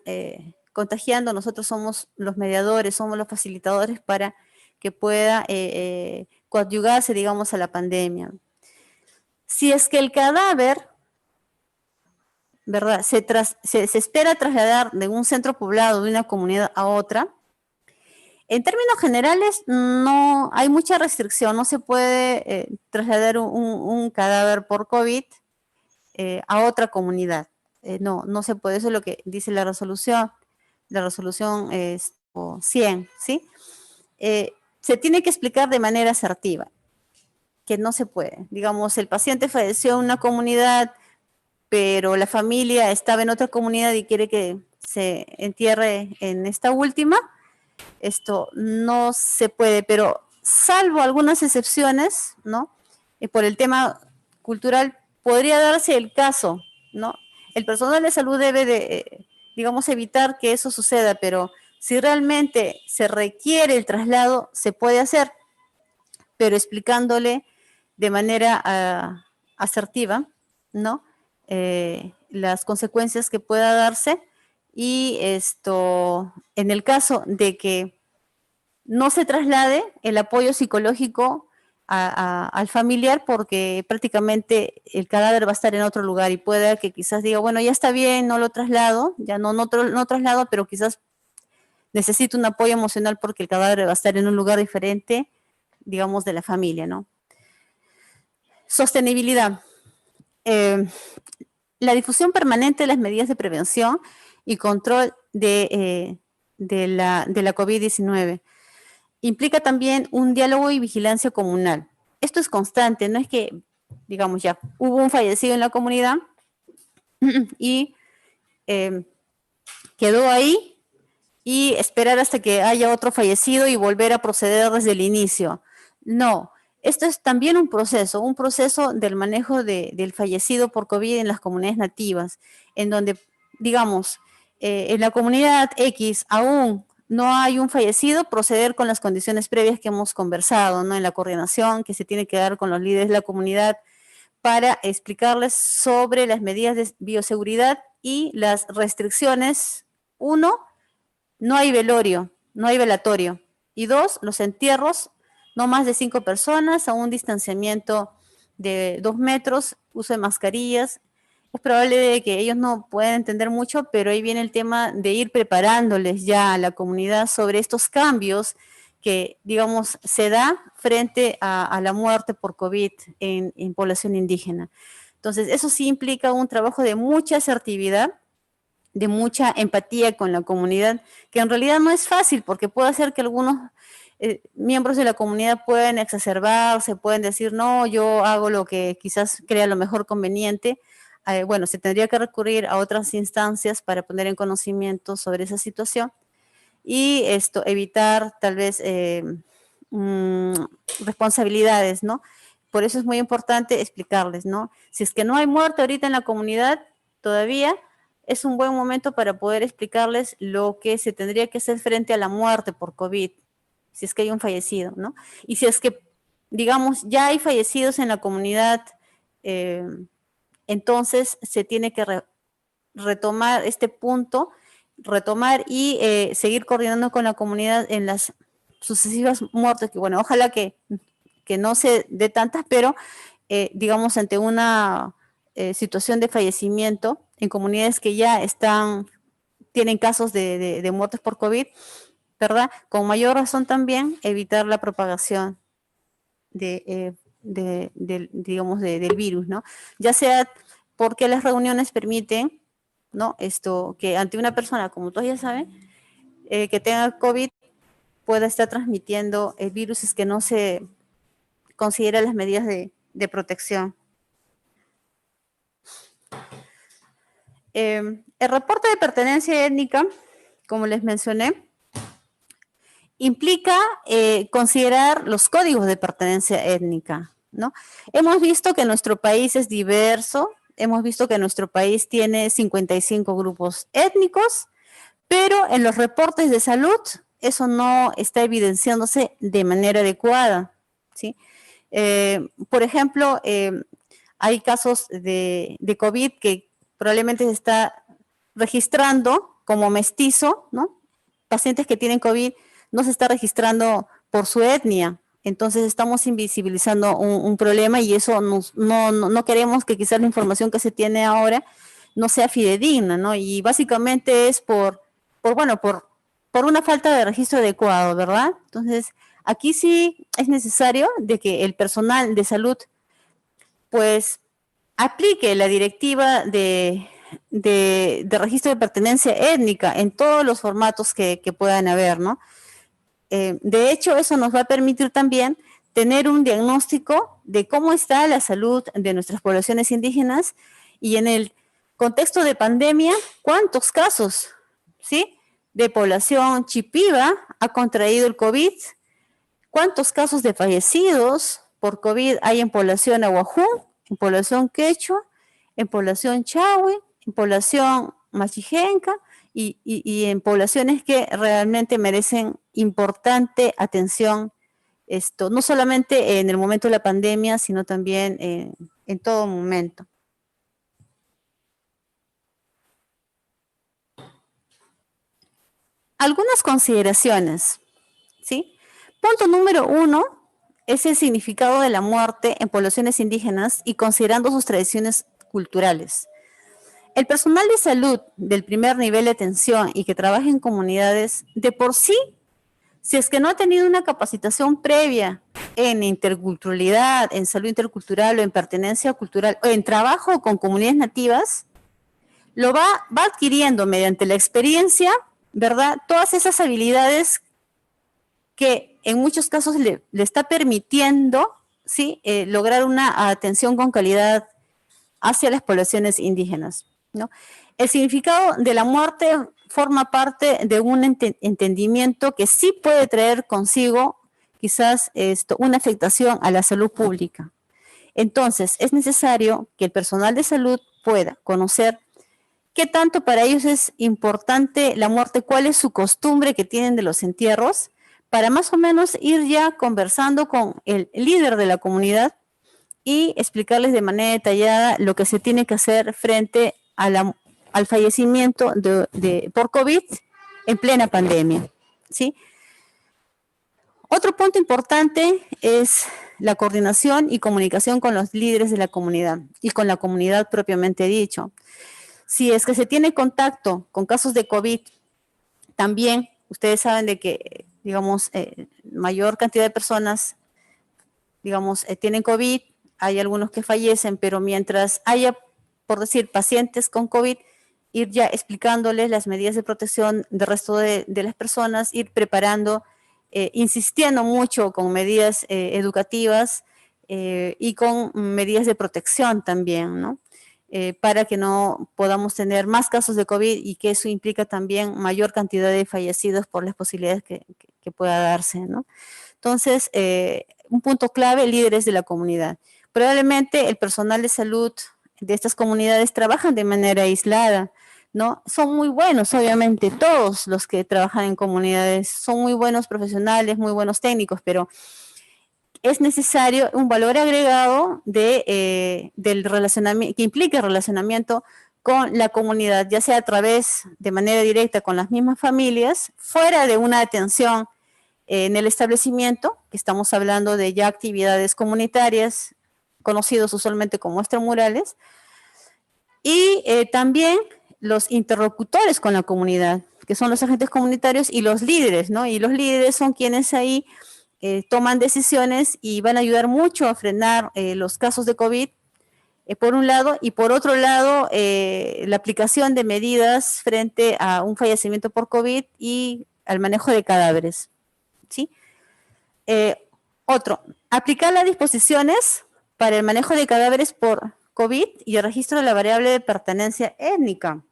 contagiando. Nosotros somos los mediadores, somos los facilitadores para que pueda coadyugarse, digamos, a la pandemia. Si es que el cadáver, ¿verdad?, se espera trasladar de un centro poblado, de una comunidad a otra, en términos generales no hay mucha restricción, no se puede trasladar un cadáver por COVID a otra comunidad. No se puede, eso es lo que dice la resolución es 100, ¿sí? Se tiene que explicar de manera asertiva que no se puede. Digamos, el paciente falleció en una comunidad, pero la familia estaba en otra comunidad y quiere que se entierre en esta última. Esto no se puede, pero salvo algunas excepciones, ¿no? Por el tema cultural, podría darse el caso, ¿no? El personal de salud debe de, digamos, evitar que eso suceda, pero si realmente se requiere el traslado, se puede hacer, pero explicándole de manera asertiva, ¿no? Las consecuencias que pueda darse y esto, en el caso de que no se traslade el apoyo psicológico al familiar porque prácticamente el cadáver va a estar en otro lugar y puede que quizás diga, bueno, ya está bien, no lo traslado, ya no traslado, pero quizás necesito un apoyo emocional porque el cadáver va a estar en un lugar diferente, digamos, de la familia, ¿no? Sostenibilidad. La difusión permanente de las medidas de prevención y control de la COVID-19 implica también un diálogo y vigilancia comunal. Esto es constante, no es que, digamos, ya hubo un fallecido en la comunidad y quedó ahí y esperar hasta que haya otro fallecido y volver a proceder desde el inicio. No, esto es también un proceso del manejo del fallecido por COVID en las comunidades nativas, en donde, digamos, en la comunidad X aún no hay un fallecido, proceder con las condiciones previas que hemos conversado, ¿no? En la coordinación que se tiene que dar con los líderes de la comunidad para explicarles sobre las medidas de bioseguridad y las restricciones. Uno, no hay velorio, no hay velatorio. Y dos, los entierros, no más de 5 personas, a un distanciamiento de 2 metros, uso de mascarillas. Es probable que ellos no puedan entender mucho, pero ahí viene el tema de ir preparándoles ya a la comunidad sobre estos cambios que, digamos, se da frente a la muerte por COVID en población indígena. Entonces, eso sí implica un trabajo de mucha asertividad, de mucha empatía con la comunidad, que en realidad no es fácil, porque puede hacer que algunos miembros de la comunidad pueden exacerbarse, pueden decir, no, yo hago lo que quizás crea lo mejor conveniente. Bueno, se tendría que recurrir a otras instancias para poner en conocimiento sobre esa situación y evitar tal vez responsabilidades, ¿no? Por eso es muy importante explicarles, ¿no? Si es que no hay muerte ahorita en la comunidad todavía, es un buen momento para poder explicarles lo que se tendría que hacer frente a la muerte por COVID, si es que hay un fallecido, ¿no? Y si es que, digamos, ya hay fallecidos en la comunidad, entonces se tiene que retomar este punto, retomar y seguir coordinando con la comunidad en las sucesivas muertes, que bueno, ojalá que no se dé tantas, pero digamos ante una situación de fallecimiento en comunidades que ya tienen casos de muertes por COVID, ¿verdad? Con mayor razón también evitar la propagación digamos, del virus, ¿no? Ya sea porque las reuniones permiten, ¿no? Que ante una persona, como todos ya saben, que tenga COVID, pueda estar transmitiendo el virus es que no se considera las medidas de protección. El reporte de pertenencia étnica, como les mencioné, implica considerar los códigos de pertenencia étnica, ¿no? Hemos visto que nuestro país es diverso, hemos visto que nuestro país tiene 55 grupos étnicos, pero en los reportes de salud eso no está evidenciándose de manera adecuada, ¿sí? Por ejemplo, hay casos de COVID que probablemente se está registrando como mestizo, ¿no? Pacientes que tienen COVID no se está registrando por su etnia. Entonces estamos invisibilizando un problema y eso no queremos que quizás la información que se tiene ahora no sea fidedigna, ¿no? Y básicamente es por una falta de registro adecuado, ¿verdad? Entonces, aquí sí es necesario de que el personal de salud pues aplique la directiva de registro de pertenencia étnica en todos los formatos que puedan haber, ¿no? De hecho, eso nos va a permitir también tener un diagnóstico de cómo está la salud de nuestras poblaciones indígenas y en el contexto de pandemia, cuántos casos, ¿sí?, de población chipiva ha contraído el COVID, cuántos casos de fallecidos por COVID hay en población ahuajún, en población quechua, en población chahue, en población machigenca y en poblaciones que realmente merecen importante atención, no solamente en el momento de la pandemia, sino también en todo momento. Algunas consideraciones, ¿sí? Punto número 1 es el significado de la muerte en poblaciones indígenas y considerando sus tradiciones culturales. El personal de salud del primer nivel de atención y que trabaja en comunidades, de por sí, si es que no ha tenido una capacitación previa en interculturalidad, en salud intercultural o en pertenencia cultural o en trabajo con comunidades nativas, lo va adquiriendo mediante la experiencia, ¿verdad? Todas esas habilidades que en muchos casos le está permitiendo, ¿sí?, lograr una atención con calidad hacia las poblaciones indígenas, ¿no? El significado de la muerte forma parte de un entendimiento que sí puede traer consigo quizás una afectación a la salud pública. Entonces, es necesario que el personal de salud pueda conocer qué tanto para ellos es importante la muerte, cuál es su costumbre que tienen de los entierros, para más o menos ir ya conversando con el líder de la comunidad y explicarles de manera detallada lo que se tiene que hacer frente al fallecimiento por COVID en plena pandemia, ¿sí? Otro punto importante es la coordinación y comunicación con los líderes de la comunidad y con la comunidad propiamente dicho. Si es que se tiene contacto con casos de COVID, también ustedes saben de que, digamos, mayor cantidad de personas, digamos, tienen COVID, hay algunos que fallecen, pero mientras haya, por decir, pacientes con COVID, ir ya explicándoles las medidas de protección del resto de las personas, ir preparando, insistiendo mucho con medidas educativas y con medidas de protección también, ¿no? Para que no podamos tener más casos de COVID y que eso implica también mayor cantidad de fallecidos por las posibilidades que pueda darse, ¿no? Entonces, un punto clave, líderes de la comunidad. Probablemente el personal de salud de estas comunidades trabajan de manera aislada, ¿no? Son muy buenos, obviamente, todos los que trabajan en comunidades son muy buenos profesionales, muy buenos técnicos, pero es necesario un valor agregado del relacionamiento, que implique relacionamiento con la comunidad, ya sea a través, de manera directa, con las mismas familias, fuera de una atención en el establecimiento, que estamos hablando de ya actividades comunitarias, conocidos usualmente como extramurales, y también los interlocutores con la comunidad, que son los agentes comunitarios y los líderes, ¿no? Y los líderes son quienes ahí toman decisiones y van a ayudar mucho a frenar los casos de COVID, por un lado, y por otro lado, la aplicación de medidas frente a un fallecimiento por COVID y al manejo de cadáveres, ¿sí? Otro, aplicar las disposiciones para el manejo de cadáveres por COVID y el registro de la variable de pertenencia étnica.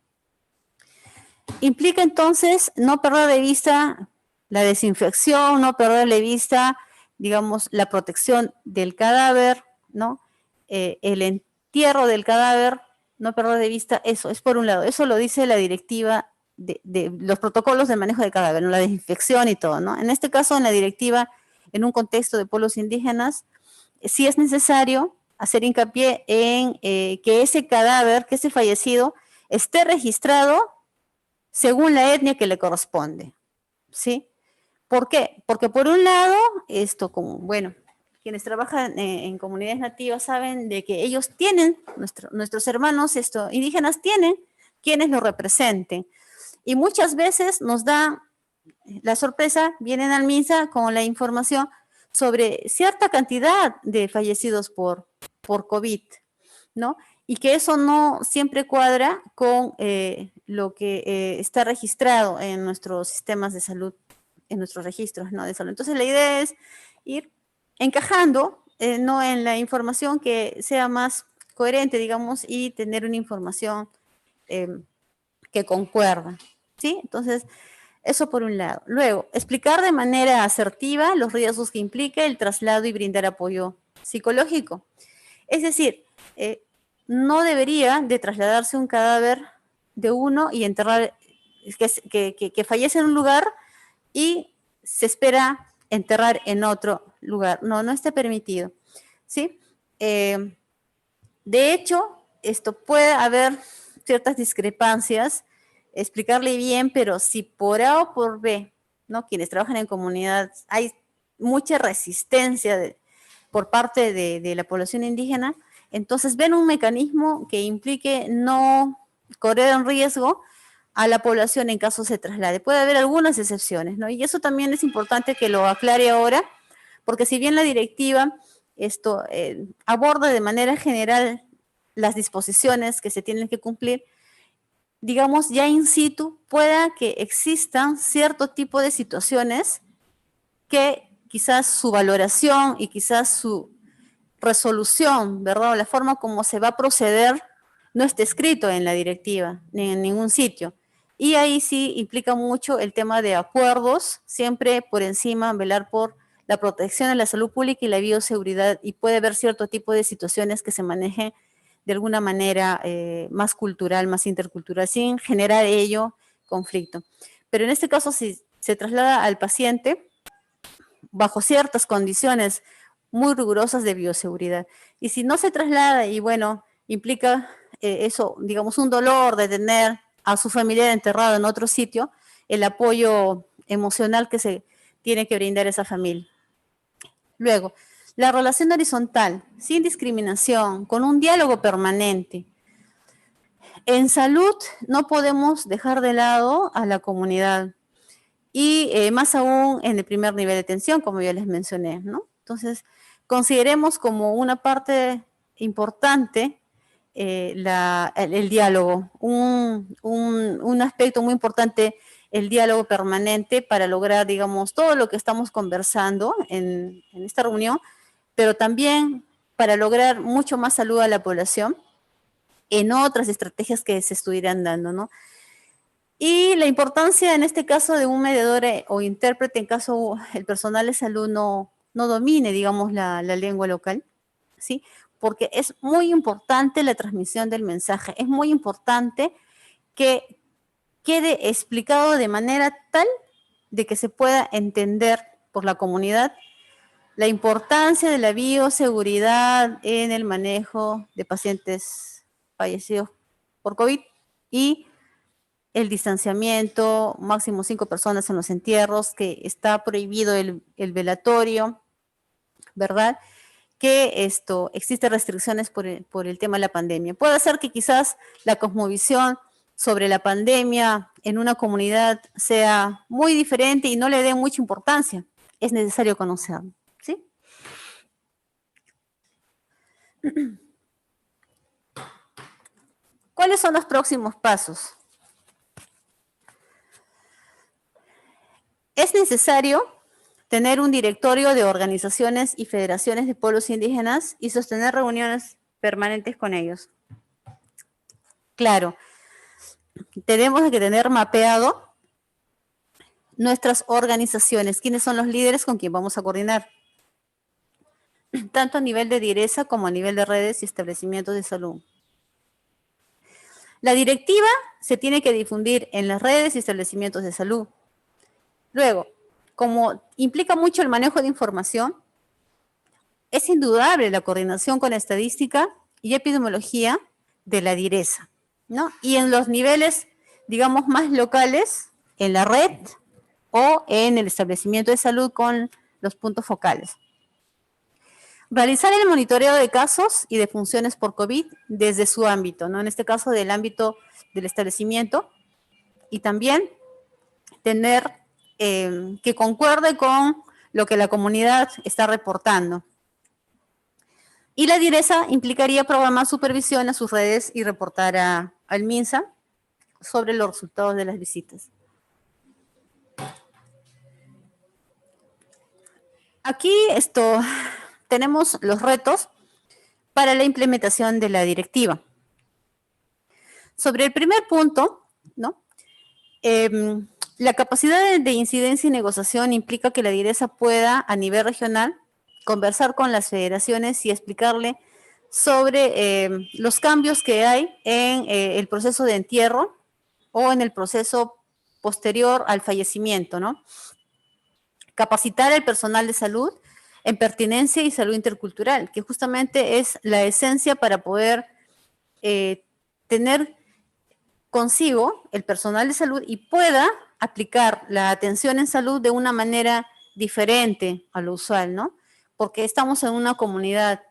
Implica entonces no perder de vista la desinfección, no perder de vista, digamos, la protección del cadáver, ¿no? El entierro del cadáver, no perder de vista eso, es por un lado, eso lo dice la directiva de los protocolos de manejo de cadáver, ¿no? La desinfección y todo, ¿no? En este caso, en la directiva, en un contexto de pueblos indígenas, sí es necesario hacer hincapié en que ese cadáver, que ese fallecido, esté registrado según la etnia que le corresponde, ¿sí? ¿Por qué? Porque por un lado, esto como, bueno, quienes trabajan en comunidades nativas saben de que ellos tienen, nuestros hermanos indígenas tienen quienes lo representen. Y muchas veces nos da la sorpresa, vienen al MINSA con la información sobre cierta cantidad de fallecidos por COVID, ¿no? Y que eso no siempre cuadra con lo que está registrado en nuestros sistemas de salud, en nuestros registros, ¿no? De salud. Entonces la idea es ir encajando, no en la información que sea más coherente, digamos, y tener una información que concuerda, ¿sí? Entonces, eso por un lado. Luego, explicar de manera asertiva los riesgos que implica el traslado y brindar apoyo psicológico. Es decir, no debería de trasladarse un cadáver de uno y enterrar, que fallece en un lugar y se espera enterrar en otro lugar. No, no está permitido, ¿sí? De hecho, esto puede haber ciertas discrepancias, explicarle bien, pero si por A o por B, ¿no? Quienes trabajan en comunidad, hay mucha resistencia por parte de la población indígena, entonces ven un mecanismo que implique no correr en riesgo a la población en caso se traslade. Puede haber algunas excepciones, ¿no? Y eso también es importante que lo aclare ahora, porque si bien la directiva aborda de manera general las disposiciones que se tienen que cumplir, digamos, ya in situ pueda que existan cierto tipo de situaciones que quizás su valoración y quizás su resolución, ¿verdad? O la forma como se va a proceder no está escrito en la directiva, ni en ningún sitio. Y ahí sí implica mucho el tema de acuerdos, siempre por encima velar por la protección de la salud pública y la bioseguridad, y puede haber cierto tipo de situaciones que se manejen de alguna manera más cultural, más intercultural, sin generar ello conflicto. Pero en este caso, si se traslada al paciente bajo ciertas condiciones muy rigurosas de bioseguridad, y si no se traslada y bueno, implica eso, digamos, un dolor de tener a su familiar enterrado en otro sitio, el apoyo emocional que se tiene que brindar a esa familia. Luego, la relación horizontal, sin discriminación, con un diálogo permanente. En salud no podemos dejar de lado a la comunidad y más aún en el primer nivel de atención, como ya les mencioné, ¿no? Entonces, consideremos como una parte importante el diálogo, un aspecto muy importante, el diálogo permanente para lograr, digamos, todo lo que estamos conversando en esta reunión, pero también para lograr mucho más salud a la población en otras estrategias que se estuvieran dando, ¿no? Y la importancia en este caso de un mediador o intérprete en caso el personal de salud no domine, digamos, la lengua local, ¿sí? Porque es muy importante la transmisión del mensaje, es muy importante que quede explicado de manera tal de que se pueda entender por la comunidad la importancia de la bioseguridad en el manejo de pacientes fallecidos por COVID y el distanciamiento, máximo 5 personas en los entierros, que está prohibido el velatorio, ¿verdad? Que existen restricciones por el tema de la pandemia. Puede ser que quizás la cosmovisión sobre la pandemia en una comunidad sea muy diferente y no le dé mucha importancia. Es necesario conocerlo, ¿sí? ¿Cuáles son los próximos pasos? Es necesario tener un directorio de organizaciones y federaciones de pueblos indígenas y sostener reuniones permanentes con ellos. Claro, tenemos que tener mapeado nuestras organizaciones, quiénes son los líderes con quien vamos a coordinar, tanto a nivel de direza como a nivel de redes y establecimientos de salud. La directiva se tiene que difundir en las redes y establecimientos de salud. Luego, como implica mucho el manejo de información, es indudable la coordinación con la estadística y epidemiología de la direza, ¿no? Y en los niveles, digamos, más locales, en la red o en el establecimiento de salud con los puntos focales. Realizar el monitoreo de casos y de funciones por COVID desde su ámbito, ¿no? En este caso del ámbito del establecimiento, y también tener que concuerde con lo que la comunidad está reportando. Y la direza implicaría programar supervisión a sus redes y reportar al MINSA sobre los resultados de las visitas. Aquí tenemos los retos para la implementación de la directiva. Sobre el primer punto, ¿no? La capacidad de incidencia y negociación implica que la direza pueda, a nivel regional, conversar con las federaciones y explicarle sobre los cambios que hay en el proceso de entierro o en el proceso posterior al fallecimiento, ¿no? Capacitar al personal de salud en pertinencia y salud intercultural, que justamente es la esencia para poder tener consigo el personal de salud y pueda aplicar la atención en salud de una manera diferente a lo usual, ¿no? Porque estamos en una comunidad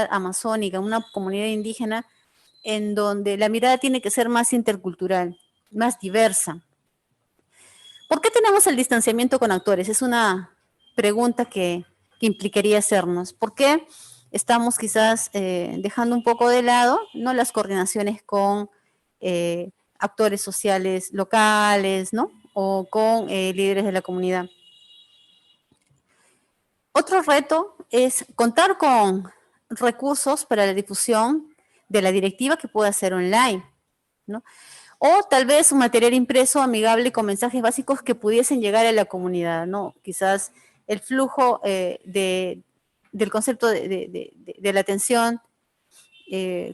amazónica, en una comunidad indígena, en donde la mirada tiene que ser más intercultural, más diversa. ¿Por qué tenemos el distanciamiento con actores? Es una pregunta que implicaría hacernos. ¿Por qué estamos quizás dejando un poco de lado, ¿no?, las coordinaciones con actores sociales locales, ¿no?, o con líderes de la comunidad? Otro reto es contar con recursos para la difusión de la directiva que pueda ser online, ¿no? O tal vez un material impreso amigable con mensajes básicos que pudiesen llegar a la comunidad, ¿no? Quizás el flujo del concepto de la atención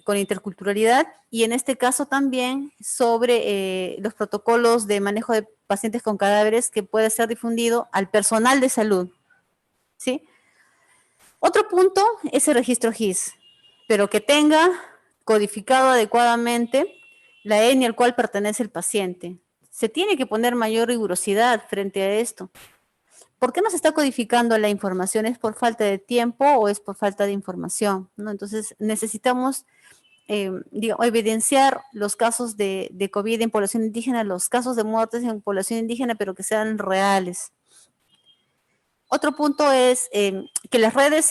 con interculturalidad, y en este caso también sobre los protocolos de manejo de pacientes con cadáveres que puede ser difundido al personal de salud, ¿sí? Otro punto es el registro GIS, pero que tenga codificado adecuadamente la etnia al cual pertenece el paciente. Se tiene que poner mayor rigurosidad frente a esto. ¿Por qué no se está codificando la información? ¿Es por falta de tiempo o es por falta de información, ¿no? Entonces necesitamos evidenciar los casos de COVID en población indígena, los casos de muertes en población indígena, pero que sean reales. Otro punto es que las redes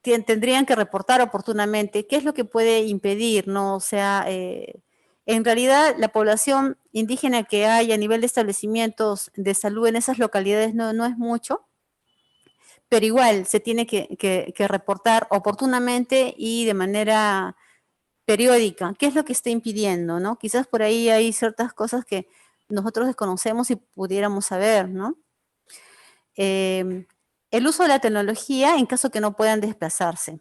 tendrían que reportar oportunamente qué es lo que puede impedir, ¿no? O sea, en realidad la población indígena que hay a nivel de establecimientos de salud en esas localidades no es mucho, pero igual se tiene que reportar oportunamente y de manera periódica. ¿Qué es lo que está impidiendo, no? Quizás por ahí hay ciertas cosas que nosotros desconocemos y pudiéramos saber, ¿no? El uso de la tecnología en caso que no puedan desplazarse.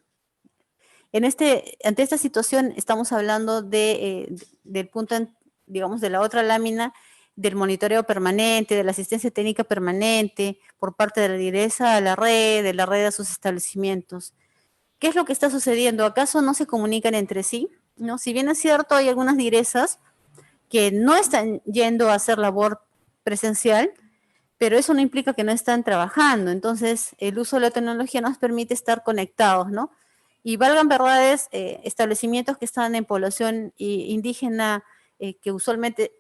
Ante esta situación estamos hablando del punto, digamos, de la otra lámina, del monitoreo permanente, de la asistencia técnica permanente, por parte de la direza a la red, de la red a sus establecimientos. ¿Qué es lo que está sucediendo? ¿Acaso no se comunican entre sí? ¿No? Si bien es cierto, hay algunas direzas que no están yendo a hacer labor presencial, pero eso no implica que no están trabajando. Entonces, el uso de la tecnología nos permite estar conectados, ¿no? Y valgan verdades, establecimientos que están en población indígena, que usualmente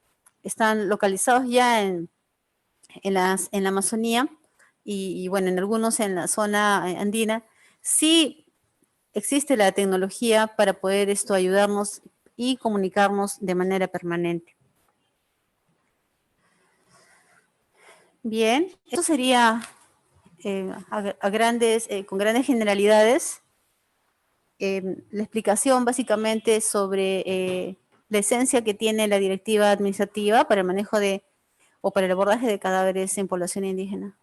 están localizados ya en la Amazonía, y bueno, en algunos en la zona andina, sí existe la tecnología para poder ayudarnos y comunicarnos de manera permanente. Bien, esto sería con grandes generalidades, la explicación básicamente sobre la esencia que tiene la directiva administrativa para el manejo o para el abordaje de cadáveres en población indígena.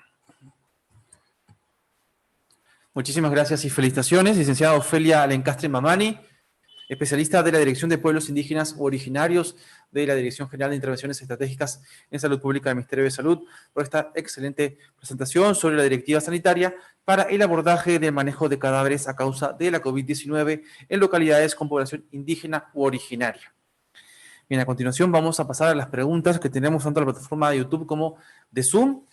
Muchísimas gracias y felicitaciones, licenciada Ofelia Alencastre Mamani, especialista de la Dirección de Pueblos Indígenas Originarios de la Dirección General de Intervenciones Estratégicas en Salud Pública del Ministerio de Salud, por esta excelente presentación sobre la directiva sanitaria para el abordaje del manejo de cadáveres a causa de la COVID-19 en localidades con población indígena u originaria. Bien, a continuación vamos a pasar a las preguntas que tenemos tanto en la plataforma de YouTube como de Zoom.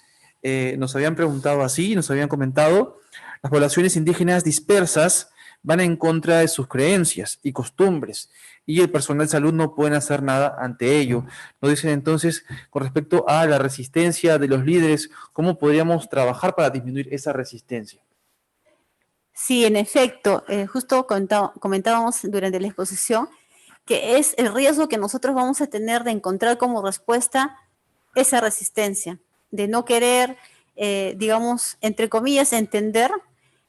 Nos habían preguntado así, nos habían comentado: las poblaciones indígenas dispersas van en contra de sus creencias y costumbres, y el personal de salud no pueden hacer nada ante ello. Nos dicen entonces, con respecto a la resistencia de los líderes, ¿cómo podríamos trabajar para disminuir esa resistencia? Sí, en efecto, justo comentábamos durante la exposición que es el riesgo que nosotros vamos a tener de encontrar como respuesta esa resistencia, de no querer, digamos, entre comillas, entender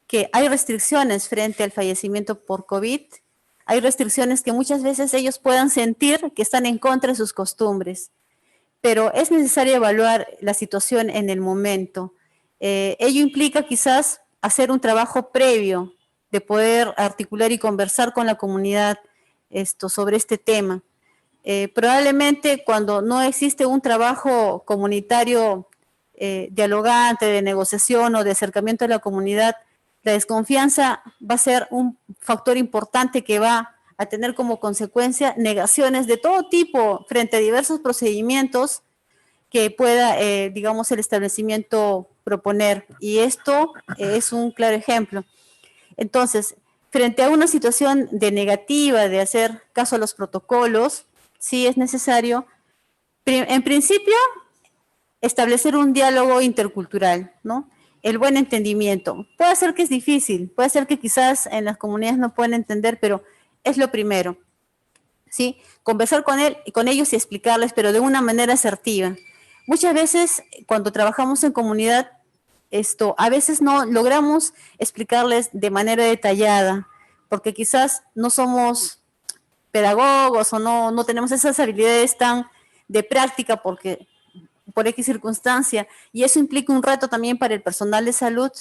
que hay restricciones frente al fallecimiento por COVID, hay restricciones que muchas veces ellos puedan sentir que están en contra de sus costumbres, pero es necesario evaluar la situación en el momento. Ello implica quizás hacer un trabajo previo de poder articular y conversar con la comunidad sobre este tema. Probablemente cuando no existe un trabajo comunitario dialogante, de negociación o de acercamiento a la comunidad, la desconfianza va a ser un factor importante que va a tener como consecuencia negaciones de todo tipo frente a diversos procedimientos que pueda, digamos, el establecimiento proponer. Y esto es un claro ejemplo. Entonces, frente a una situación de negativa, de hacer caso a los protocolos, sí es necesario, en principio, establecer un diálogo intercultural, ¿no? El buen entendimiento. Puede ser que es difícil, puede ser que quizás en las comunidades no puedan entender, pero es lo primero, ¿sí? Conversar con ellos y explicarles, pero de una manera asertiva. Muchas veces, cuando trabajamos en comunidad, a veces no logramos explicarles de manera detallada, porque quizás no somos pedagogos o no tenemos esas habilidades tan de práctica porque por X circunstancia, y eso implica un reto también para el personal de salud,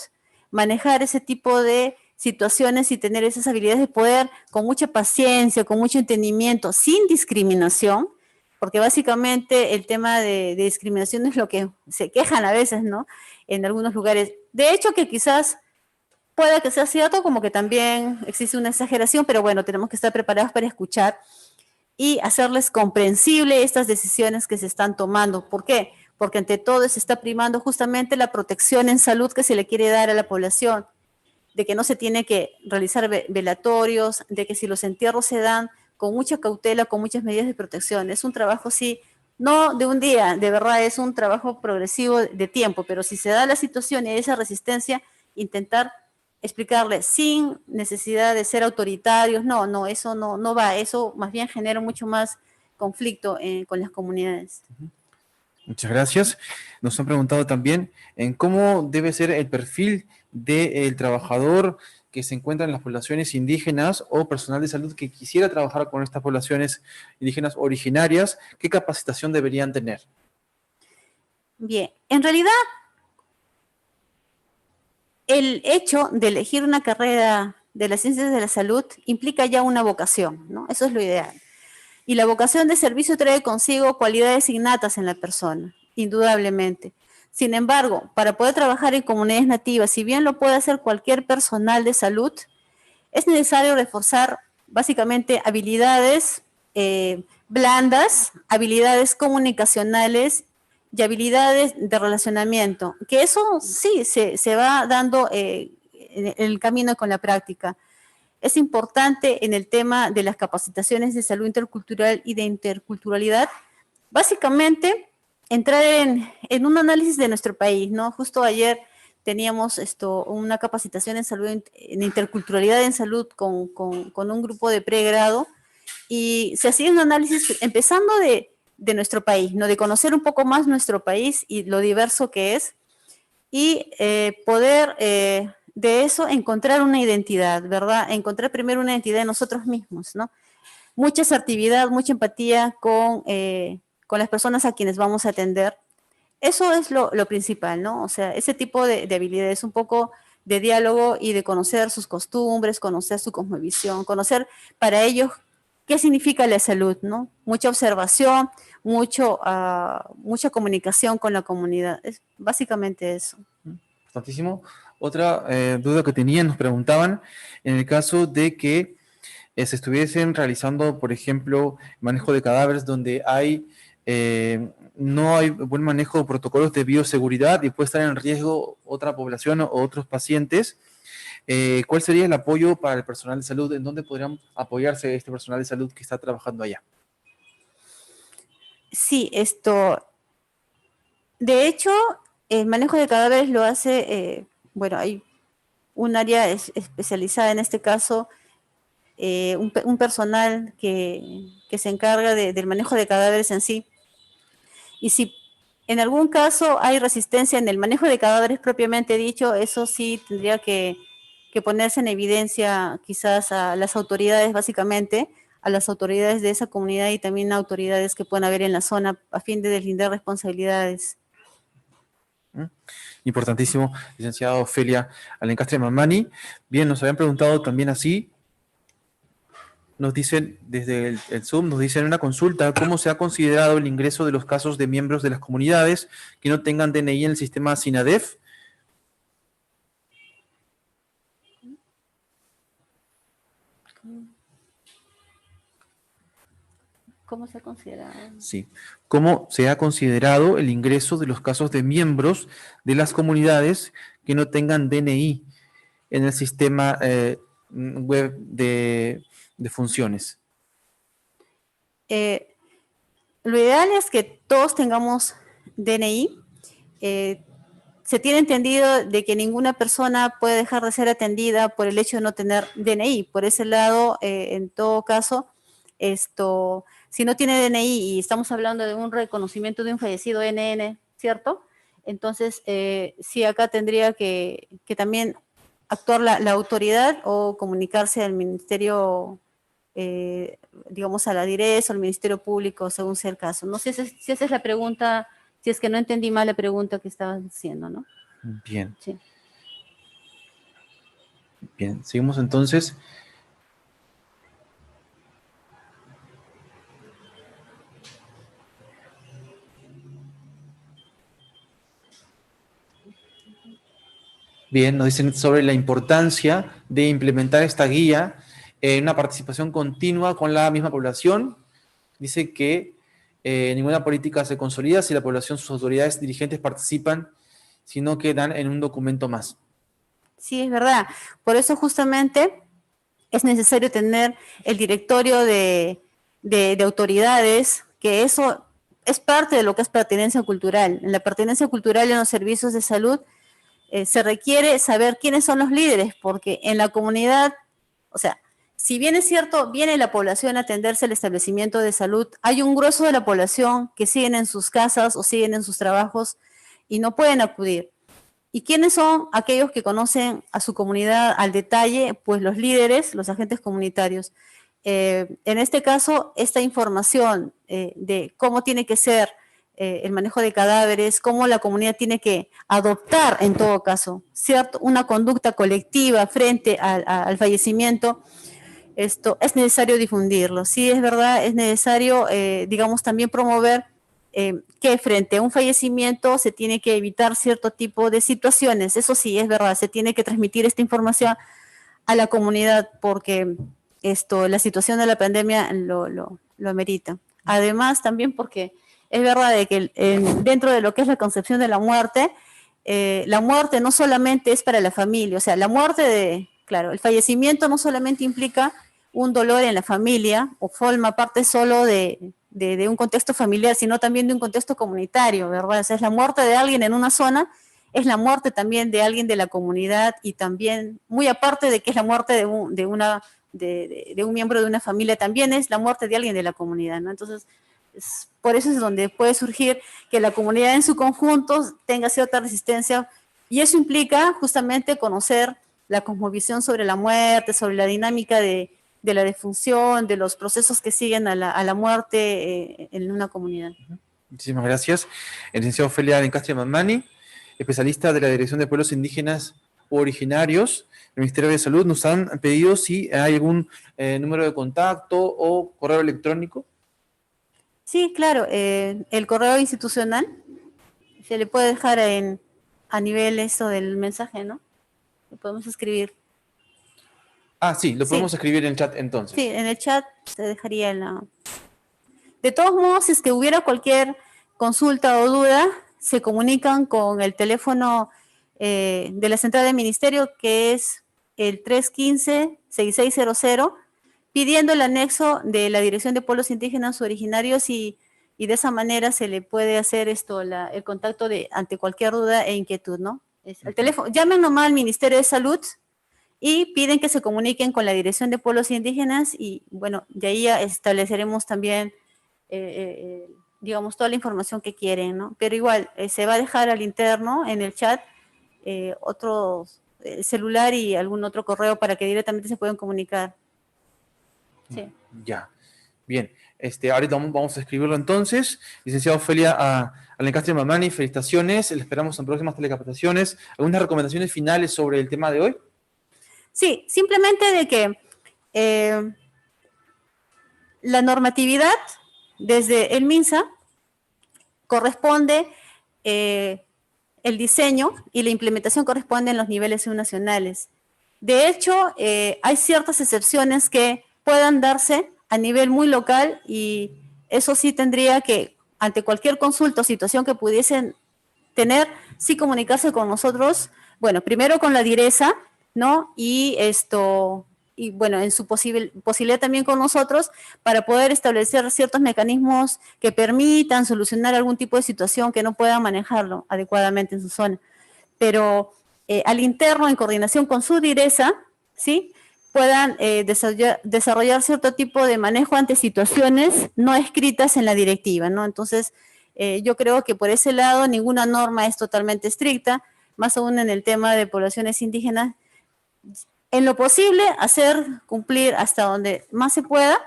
manejar ese tipo de situaciones y tener esas habilidades de poder, con mucha paciencia, con mucho entendimiento, sin discriminación, porque básicamente el tema de discriminación es lo que se quejan a veces, ¿no? En algunos lugares. De hecho, que quizás pueda que sea cierto, como que también existe una exageración, pero bueno, tenemos que estar preparados para escuchar y hacerles comprensible estas decisiones que se están tomando. ¿Por qué? Porque ante todo se está primando justamente la protección en salud que se le quiere dar a la población, de que no se tiene que realizar velatorios, de que si los entierros se dan con mucha cautela, con muchas medidas de protección. Es un trabajo, sí, no de un día, de verdad es un trabajo progresivo de tiempo, pero si se da la situación y hay esa resistencia, intentar explicarles sin necesidad de ser autoritarios, no, eso no va, eso más bien genera mucho más conflicto con las comunidades. Muchas gracias. Nos han preguntado también en cómo debe ser el perfil del trabajador que se encuentra en las poblaciones indígenas o personal de salud que quisiera trabajar con estas poblaciones indígenas originarias, ¿qué capacitación deberían tener? Bien, en realidad el hecho de elegir una carrera de las ciencias de la salud implica ya una vocación, ¿no? Eso es lo ideal. Y la vocación de servicio trae consigo cualidades innatas en la persona, indudablemente. Sin embargo, para poder trabajar en comunidades nativas, si bien lo puede hacer cualquier personal de salud, es necesario reforzar básicamente habilidades blandas, habilidades comunicacionales y habilidades de relacionamiento, que eso sí se va dando en el camino con la práctica. Es importante en el tema de las capacitaciones de salud intercultural y de interculturalidad, básicamente entrar en un análisis de nuestro país, ¿no? Justo ayer teníamos una capacitación en salud, en interculturalidad en salud con un grupo de pregrado, y se hacía un análisis empezando de nuestro país, ¿no? De conocer un poco más nuestro país y lo diverso que es, y poder de eso encontrar una identidad, ¿verdad? Encontrar primero una identidad de nosotros mismos, ¿no? Mucha asertividad, mucha empatía con las personas a quienes vamos a atender. Eso es lo principal, ¿no? O sea, ese tipo de habilidades, un poco de diálogo y de conocer sus costumbres, conocer su cosmovisión, conocer para ellos qué significa la salud, ¿no? Mucha observación, mucha comunicación con la comunidad. Es básicamente eso. Importantísimo. Otra duda que tenían, nos preguntaban, en el caso de que se estuviesen realizando, por ejemplo, manejo de cadáveres donde no hay buen manejo de protocolos de bioseguridad y puede estar en riesgo otra población o otros pacientes, ¿cuál sería el apoyo para el personal de salud? ¿En dónde podrían apoyarse este personal de salud que está trabajando allá? Sí, de hecho, el manejo de cadáveres lo hace, bueno, hay un área especializada en este caso, un personal que se encarga del manejo de cadáveres en sí. Y si en algún caso hay resistencia en el manejo de cadáveres propiamente dicho, eso sí tendría que ponerse en evidencia quizás a las autoridades, básicamente, a las autoridades de esa comunidad y también a autoridades que puedan haber en la zona a fin de deslindar responsabilidades. Importantísimo, licenciada Ofelia Alencastre Mamani. Bien, nos habían preguntado también así, nos dicen desde el Zoom, nos dicen en una consulta, ¿cómo se ha considerado el ingreso de los casos de miembros de las comunidades que no tengan DNI en el sistema SINADEF? ¿Cómo se ha considerado? Sí. ¿Cómo se ha considerado el ingreso de los casos de miembros de las comunidades que no tengan DNI en el sistema web de funciones? Lo ideal es que todos tengamos DNI. Se tiene entendido de que ninguna persona puede dejar de ser atendida por el hecho de no tener DNI. Por ese lado, en todo caso, si no tiene DNI y estamos hablando de un reconocimiento de un fallecido NN, ¿cierto? Entonces, sí, acá tendría que también actuar la autoridad o comunicarse al Ministerio, digamos, a la DIRES o al Ministerio Público, según sea el caso. No sé si esa es la pregunta, si es que no entendí mal la pregunta que estabas haciendo, ¿no? Bien. Sí. Bien, seguimos entonces. Bien, nos dicen sobre la importancia de implementar esta guía en una participación continua con la misma población. Dice que ninguna política se consolida si la población, sus autoridades dirigentes participan, sino que dan en un documento más. Sí, es verdad. Por eso justamente es necesario tener el directorio de autoridades, que eso es parte de lo que es pertinencia cultural. En la pertinencia cultural en los servicios de salud se requiere saber quiénes son los líderes, porque en la comunidad, o sea, si bien es cierto, viene la población a atenderse al establecimiento de salud, hay un grueso de la población que siguen en sus casas o siguen en sus trabajos y no pueden acudir. ¿Y quiénes son aquellos que conocen a su comunidad al detalle? Pues los líderes, los agentes comunitarios. En este caso, esta información de cómo tiene que ser el manejo de cadáveres, cómo la comunidad tiene que adoptar, en todo caso, ¿cierto?, una conducta colectiva frente al fallecimiento, esto es necesario difundirlo. Sí, es verdad, es necesario, digamos, también promover que frente a un fallecimiento se tiene que evitar cierto tipo de situaciones. Eso sí, es verdad, se tiene que transmitir esta información a la comunidad porque la situación de la pandemia lo lo amerita. Además, también porque es verdad de que dentro de lo que es la concepción de la muerte no solamente es para la familia, o sea, la muerte claro, el fallecimiento no solamente implica un dolor en la familia o forma parte solo de un contexto familiar, sino también de un contexto comunitario, ¿verdad? O sea, es la muerte de alguien en una zona, es la muerte también de alguien de la comunidad y también, muy aparte de que es la muerte de un miembro de una familia, también es la muerte de alguien de la comunidad, ¿no? Entonces, por eso es donde puede surgir que la comunidad en su conjunto tenga cierta resistencia y eso implica justamente conocer la cosmovisión sobre la muerte, sobre la dinámica de la defunción, de los procesos que siguen a la muerte en una comunidad. Muchísimas gracias. El licenciado Ofelia Alencastre Mamani, especialista de la Dirección de Pueblos Indígenas u Originarios del Ministerio de Salud, nos han pedido si hay algún número de contacto o correo electrónico. Sí, claro, el correo institucional se le puede dejar a nivel eso del mensaje, ¿no? Lo podemos escribir. Ah, sí, lo podemos escribir en el chat entonces. Sí, en el chat se dejaría en la... De todos modos, si es que hubiera cualquier consulta o duda, se comunican con el teléfono de la central del ministerio, que es el 315-6600, pidiendo el anexo de la Dirección de Pueblos Indígenas Originarios y de esa manera se le puede hacer el contacto ante cualquier duda e inquietud, ¿no? El teléfono, llamen nomás al Ministerio de Salud y piden que se comuniquen con la Dirección de Pueblos Indígenas y, bueno, de ahí ya estableceremos también, digamos, toda la información que quieren, ¿no? Pero igual, se va a dejar al interno, en el chat, otro celular y algún otro correo para que directamente se puedan comunicar. Sí. Ya, bien. Ahorita vamos a escribirlo entonces. Licenciado Ofelia Alencastre Mamani, felicitaciones. Le esperamos en próximas telecapacitaciones. ¿Algunas recomendaciones finales sobre el tema de hoy? Sí, simplemente de que la normatividad desde el MINSA corresponde, el diseño y la implementación corresponden en los niveles subnacionales. De hecho, hay ciertas excepciones que puedan darse a nivel muy local y eso sí tendría que, ante cualquier consulta o situación que pudiesen tener, sí comunicarse con nosotros, bueno, primero con la direza, ¿no? Y bueno, en su posibilidad también con nosotros, para poder establecer ciertos mecanismos que permitan solucionar algún tipo de situación que no puedan manejarlo adecuadamente en su zona. Pero al interno, en coordinación con su direza, ¿sí?, puedan desarrollar cierto tipo de manejo ante situaciones no escritas en la directiva, ¿no? Entonces, yo creo que por ese lado ninguna norma es totalmente estricta, más aún en el tema de poblaciones indígenas. En lo posible, hacer cumplir hasta donde más se pueda,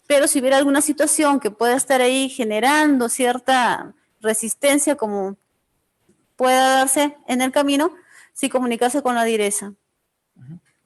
pero si hubiera alguna situación que pueda estar ahí generando cierta resistencia como pueda darse en el camino, sí comunicarse con la direza.